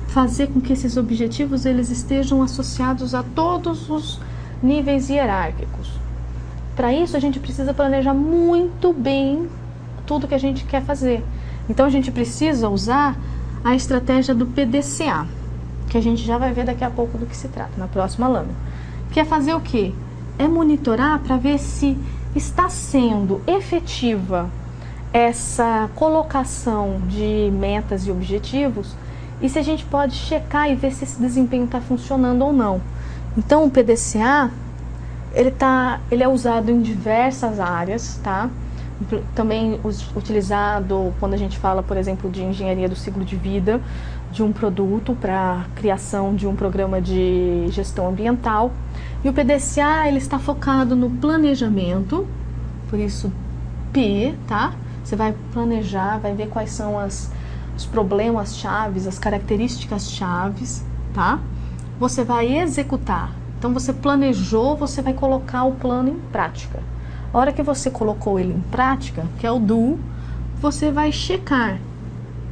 [SPEAKER 1] fazer com que esses objetivos eles estejam associados a todos os níveis hierárquicos. Para isso a gente precisa planejar muito bem tudo que a gente quer fazer. Então a gente precisa usar a estratégia do PDCA, que a gente já vai ver daqui a pouco do que se trata, na próxima lâmina. Que é fazer o quê? É monitorar para ver se está sendo efetiva essa colocação de metas e objetivos e se a gente pode checar e ver se esse desempenho está funcionando ou não. Então o PDCA ele é usado em diversas áreas, tá? Também utilizado quando a gente fala, por exemplo, de engenharia do ciclo de vida de um produto para criação de um programa de gestão ambiental. E o PDCA ele está focado no planejamento, por isso P, tá? Você vai planejar, vai ver quais são os problemas chaves, as características chaves, tá? Você vai executar. Então você planejou, você vai colocar o plano em prática. A hora que você colocou ele em prática, que é o do, você vai checar.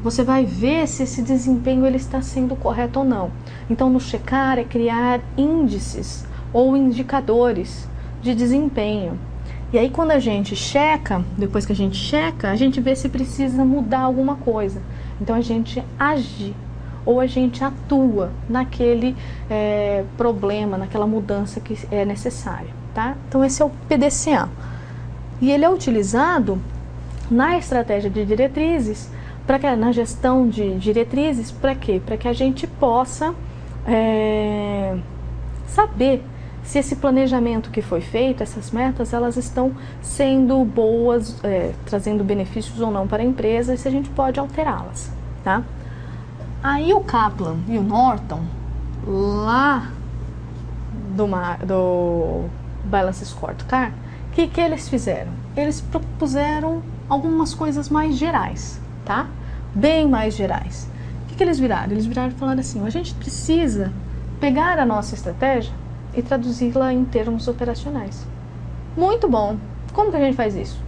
[SPEAKER 1] Você vai ver se esse desempenho ele está sendo correto ou não. Então no checar é criar índices ou indicadores de desempenho. E aí quando a gente checa, depois que a gente vê se precisa mudar alguma coisa. Então a gente age ou a gente atua naquele problema, naquela mudança que é necessária, tá? Então esse é o PDCA. E ele é utilizado na estratégia de diretrizes, na gestão de diretrizes, para quê? Para que a gente possa saber se esse planejamento que foi feito, essas metas, elas estão sendo boas, trazendo benefícios ou não para a empresa, e se a gente pode alterá-las, tá? Aí o Kaplan e o Norton, lá do Balance Scorecard, o que eles fizeram? Eles propuseram algumas coisas mais gerais, tá? Bem mais gerais. O que eles viraram? Eles viraram e falaram assim, a gente precisa pegar a nossa estratégia e traduzi-la em termos operacionais. Muito bom. Como que a gente faz isso?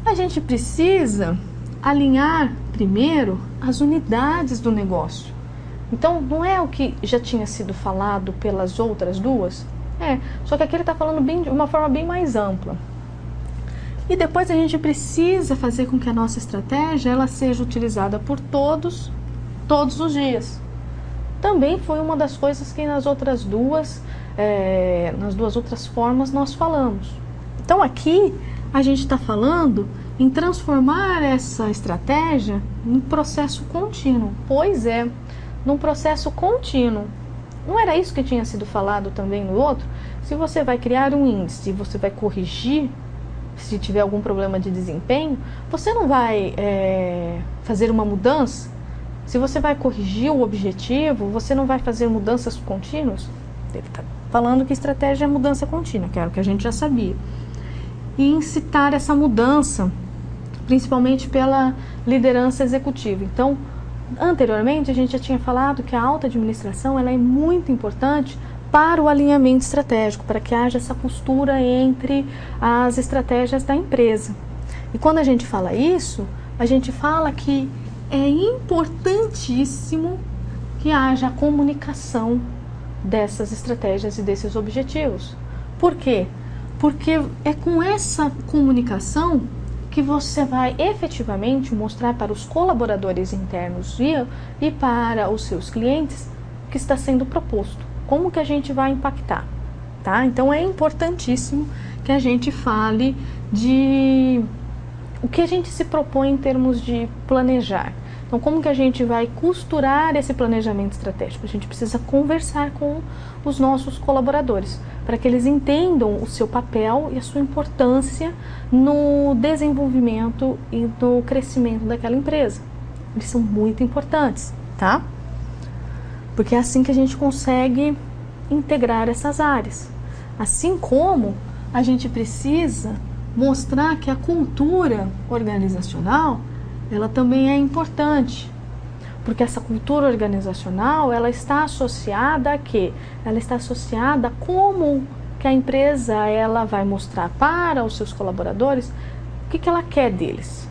[SPEAKER 1] A gente precisa alinhar primeiro as unidades do negócio. Então, não é o que já tinha sido falado pelas outras duas? Só que aqui ele está falando de uma forma bem mais ampla. E depois a gente precisa fazer com que a nossa estratégia ela seja utilizada por todos os dias. Também foi uma das coisas que nas duas outras formas nós falamos. Então aqui a gente está falando em transformar essa estratégia em processo contínuo. Pois é, num processo contínuo. Não era isso que tinha sido falado também no outro? Se você vai criar um índice, você vai corrigir, se tiver algum problema de desempenho, você não vai fazer uma mudança. Se você vai corrigir o objetivo, você não vai fazer mudanças contínuas. Ele está falando que estratégia é mudança contínua, que era o que a gente já sabia. E incitar essa mudança, principalmente pela liderança executiva. Então, anteriormente, a gente já tinha falado que a alta administração ela é muito importante para o alinhamento estratégico, para que haja essa costura entre as estratégias da empresa. E quando a gente fala isso, a gente fala que é importantíssimo que haja a comunicação dessas estratégias e desses objetivos. Por quê? Porque é com essa comunicação que você vai efetivamente mostrar para os colaboradores internos e para os seus clientes que está sendo proposto, como que a gente vai impactar, tá? Então é importantíssimo que a gente fale de o que a gente se propõe em termos de planejar. Então, como que a gente vai costurar esse planejamento estratégico? A gente precisa conversar com os nossos colaboradores, para que eles entendam o seu papel e a sua importância no desenvolvimento e no crescimento daquela empresa. Eles são muito importantes, tá? Porque é assim que a gente consegue integrar essas áreas. Assim como a gente precisa mostrar que a cultura organizacional, ela também é importante, porque essa cultura organizacional, ela está associada a quê? Ela está associada a como que a empresa ela vai mostrar para os seus colaboradores o que ela quer deles.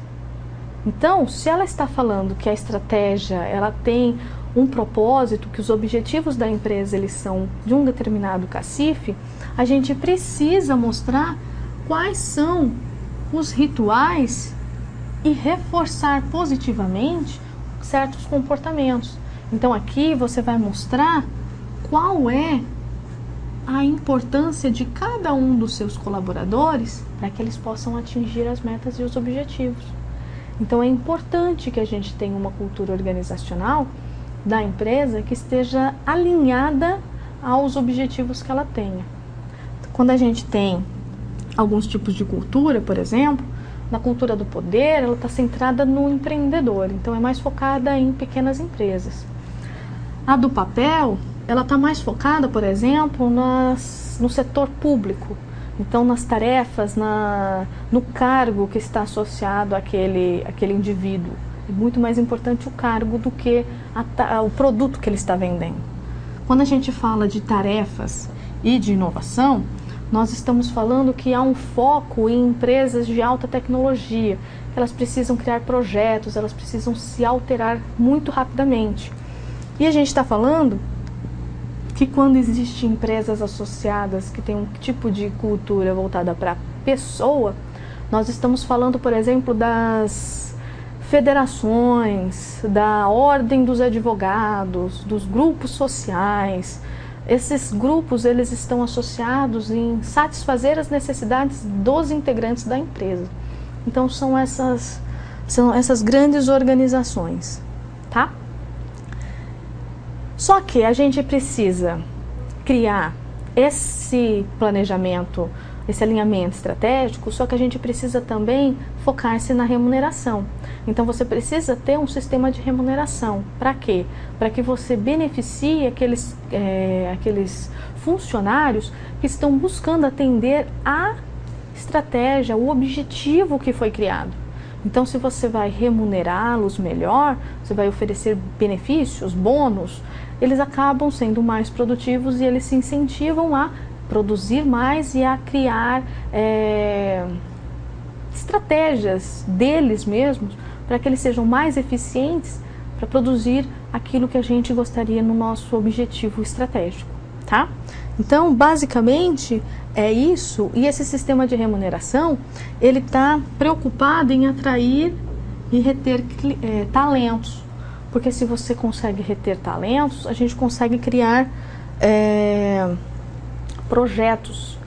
[SPEAKER 1] Então, se ela está falando que a estratégia ela tem um propósito, que os objetivos da empresa eles são de um determinado cacife, a gente precisa mostrar quais são os rituais e reforçar positivamente certos comportamentos. Então aqui você vai mostrar qual é a importância de cada um dos seus colaboradores para que eles possam atingir as metas e os objetivos. Então é importante que a gente tenha uma cultura organizacional da empresa que esteja alinhada aos objetivos que ela tenha. Quando a gente tem alguns tipos de cultura, por exemplo, na cultura do poder, ela está centrada no empreendedor, então é mais focada em pequenas empresas. A do papel, ela está mais focada, por exemplo, no setor público, então nas tarefas, no cargo que está associado àquele indivíduo. É muito mais importante o cargo do que o produto que ele está vendendo. Quando a gente fala de tarefas e de inovação, nós estamos falando que há um foco em empresas de alta tecnologia, que elas precisam criar projetos, elas precisam se alterar muito rapidamente. E a gente está falando que quando existem empresas associadas que têm um tipo de cultura voltada para a pessoa, nós estamos falando, por exemplo, das federações, da ordem dos advogados, dos grupos sociais. Esses grupos eles estão associados em satisfazer as necessidades dos integrantes da empresa. Então são essas grandes organizações, tá? Só que a gente precisa criar esse planejamento, esse alinhamento estratégico, só que a gente precisa também focar-se na remuneração. Então você precisa ter um sistema de remuneração. Para quê? Para que você beneficie aqueles funcionários que estão buscando atender a estratégia, o objetivo que foi criado. Então se você vai remunerá-los melhor, você vai oferecer benefícios, bônus, eles acabam sendo mais produtivos e eles se incentivam a produzir mais e a criar estratégias deles mesmos para que eles sejam mais eficientes para produzir aquilo que a gente gostaria no nosso objetivo estratégico, tá? Então, basicamente, é isso. E esse sistema de remuneração, ele está preocupado em atrair e reter talentos. Porque se você consegue reter talentos, a gente consegue criar projetos.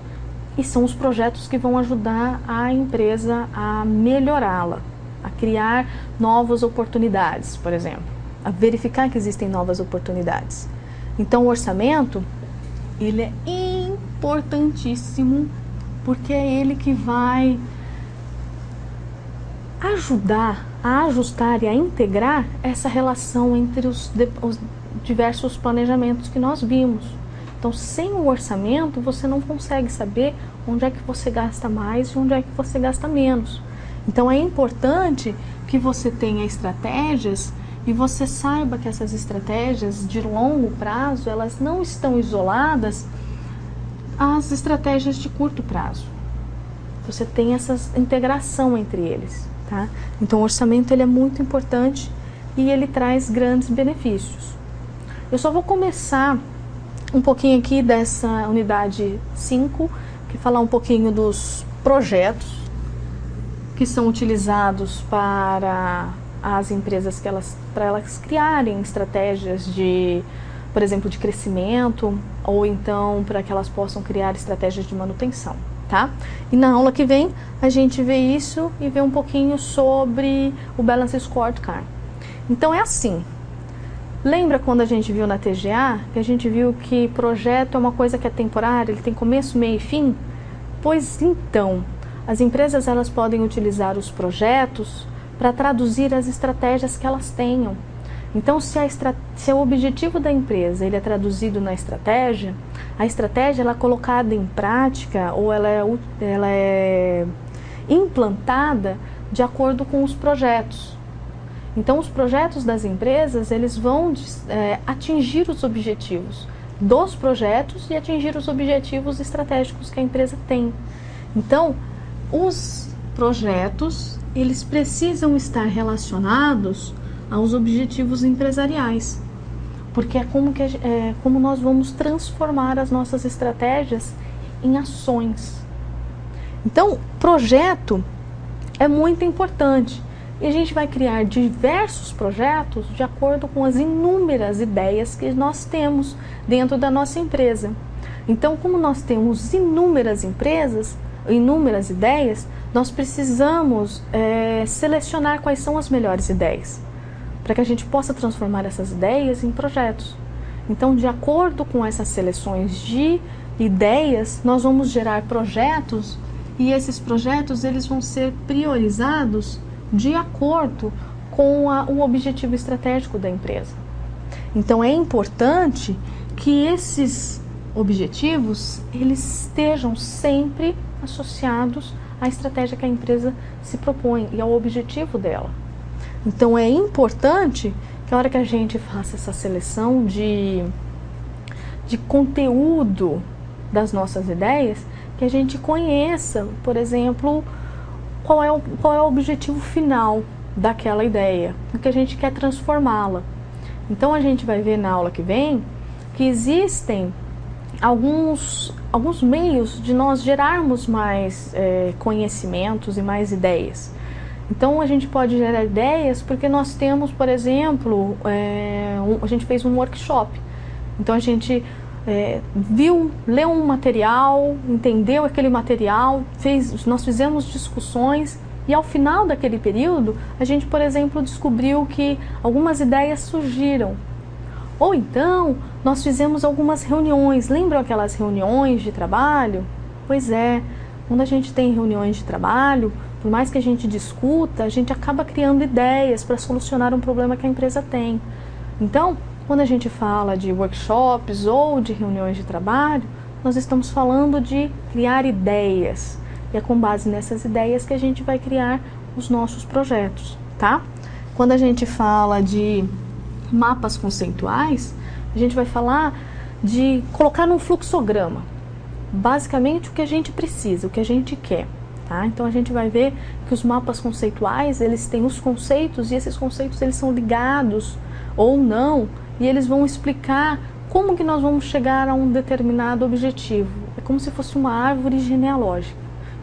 [SPEAKER 1] E são os projetos que vão ajudar a empresa a melhorá-la, a criar novas oportunidades, por exemplo, a verificar que existem novas oportunidades. Então o orçamento, ele é importantíssimo, porque é ele que vai ajudar a ajustar e a integrar essa relação entre os diversos planejamentos que nós vimos. Então, sem o orçamento, você não consegue saber onde é que você gasta mais e onde é que você gasta menos. Então, é importante que você tenha estratégias e você saiba que essas estratégias de longo prazo, elas não estão isoladas às estratégias de curto prazo. Você tem essa integração entre eles, tá? Então, o orçamento ele é muito importante e ele traz grandes benefícios. Eu só vou começar um pouquinho aqui dessa unidade 5, que falar um pouquinho dos projetos que são utilizados para as empresas para elas criarem estratégias de por exemplo, de crescimento, ou então para que elas possam criar estratégias de manutenção, tá? E na aula que vem a gente vê isso e vê um pouquinho sobre o Balance Scorecard. Então é assim, lembra quando a gente viu na TGA, que a gente viu que projeto é uma coisa que é temporária, ele tem começo, meio e fim? Pois então, as empresas elas podem utilizar os projetos para traduzir as estratégias que elas tenham. Então, se o objetivo da empresa ele é traduzido na estratégia, a estratégia ela é colocada em prática ou ela é implantada de acordo com os projetos. Então, os projetos das empresas eles vão atingir os objetivos dos projetos e atingir os objetivos estratégicos que a empresa tem. Então, os projetos eles precisam estar relacionados aos objetivos empresariais, porque é como nós vamos transformar as nossas estratégias em ações. Então, projeto é muito importante e a gente vai criar diversos projetos de acordo com as inúmeras ideias que nós temos dentro da nossa empresa. Então, como nós temos inúmeras ideias, nós precisamos selecionar quais são as melhores ideias, para que a gente possa transformar essas ideias em projetos. Então, de acordo com essas seleções de ideias, nós vamos gerar projetos e esses projetos eles vão ser priorizados de acordo com o objetivo estratégico da empresa. Então, é importante que esses objetivos eles estejam sempre associados à estratégia que a empresa se propõe e ao objetivo dela. Então é importante que a hora que a gente faça essa seleção de conteúdo das nossas ideias, que a gente conheça, por exemplo, qual é o objetivo final daquela ideia, o que a gente quer transformá-la. Então a gente vai ver na aula que vem que existem alguns meios de nós gerarmos mais conhecimentos e mais ideias. Então a gente pode gerar ideias porque nós temos, por exemplo, a gente fez um workshop. Então a gente leu um material, entendeu aquele material, nós fizemos discussões e ao final daquele período a gente, por exemplo, descobriu que algumas ideias surgiram. Ou então nós fizemos algumas reuniões. Lembram aquelas reuniões de trabalho? Pois é, quando a gente tem reuniões de trabalho, por mais que a gente discuta, a gente acaba criando ideias para solucionar um problema que a empresa tem. Então, quando a gente fala de workshops ou de reuniões de trabalho, nós estamos falando de criar ideias. E é com base nessas ideias que a gente vai criar os nossos projetos, tá? Quando a gente fala de mapas conceituais, a gente vai falar de colocar num fluxograma. Basicamente o que a gente precisa, o que a gente quer. Tá? Então a gente vai ver que os mapas conceituais, eles têm os conceitos e esses conceitos eles são ligados ou não e eles vão explicar como que nós vamos chegar a um determinado objetivo. É como se fosse uma árvore genealógica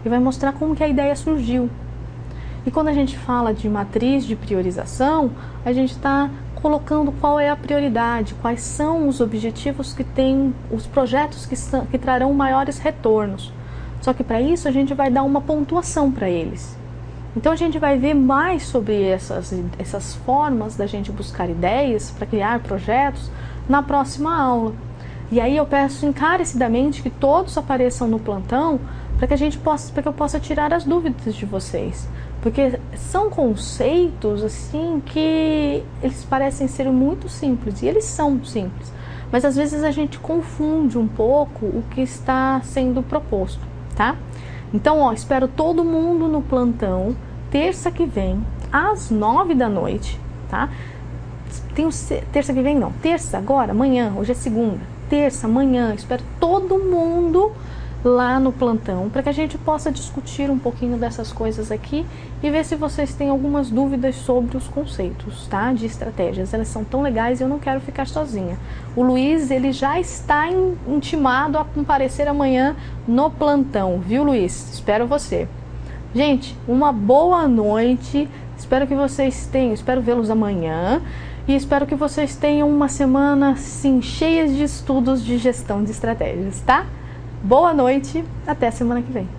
[SPEAKER 1] e vai mostrar como que a ideia surgiu. E quando a gente fala de matriz de priorização, a gente está colocando qual é a prioridade, quais são os objetivos que tem, os projetos que trarão maiores retornos. Só que para isso a gente vai dar uma pontuação para eles. Então a gente vai ver mais sobre essas formas da gente buscar ideias para criar projetos na próxima aula. E aí eu peço encarecidamente que todos apareçam no plantão para que eu possa tirar as dúvidas de vocês. Porque são conceitos assim que eles parecem ser muito simples e eles são simples. Mas às vezes a gente confunde um pouco o que está sendo proposto. Tá? Então, espero todo mundo no plantão, terça que vem, às 9 da noite, tá? Terça que vem não, terça agora, amanhã, hoje é segunda, terça, amanhã, espero todo mundo lá no plantão, para que a gente possa discutir um pouquinho dessas coisas aqui e ver se vocês têm algumas dúvidas sobre os conceitos, tá? De estratégias, elas são tão legais e eu não quero ficar sozinha. O Luiz, ele já está intimado a comparecer amanhã no plantão, viu, Luiz? Espero você. Gente, uma boa noite, espero que vocês tenham, espero vê-los amanhã e espero que vocês tenham uma semana assim, cheia de estudos de gestão de estratégias, tá? Boa noite, até semana que vem.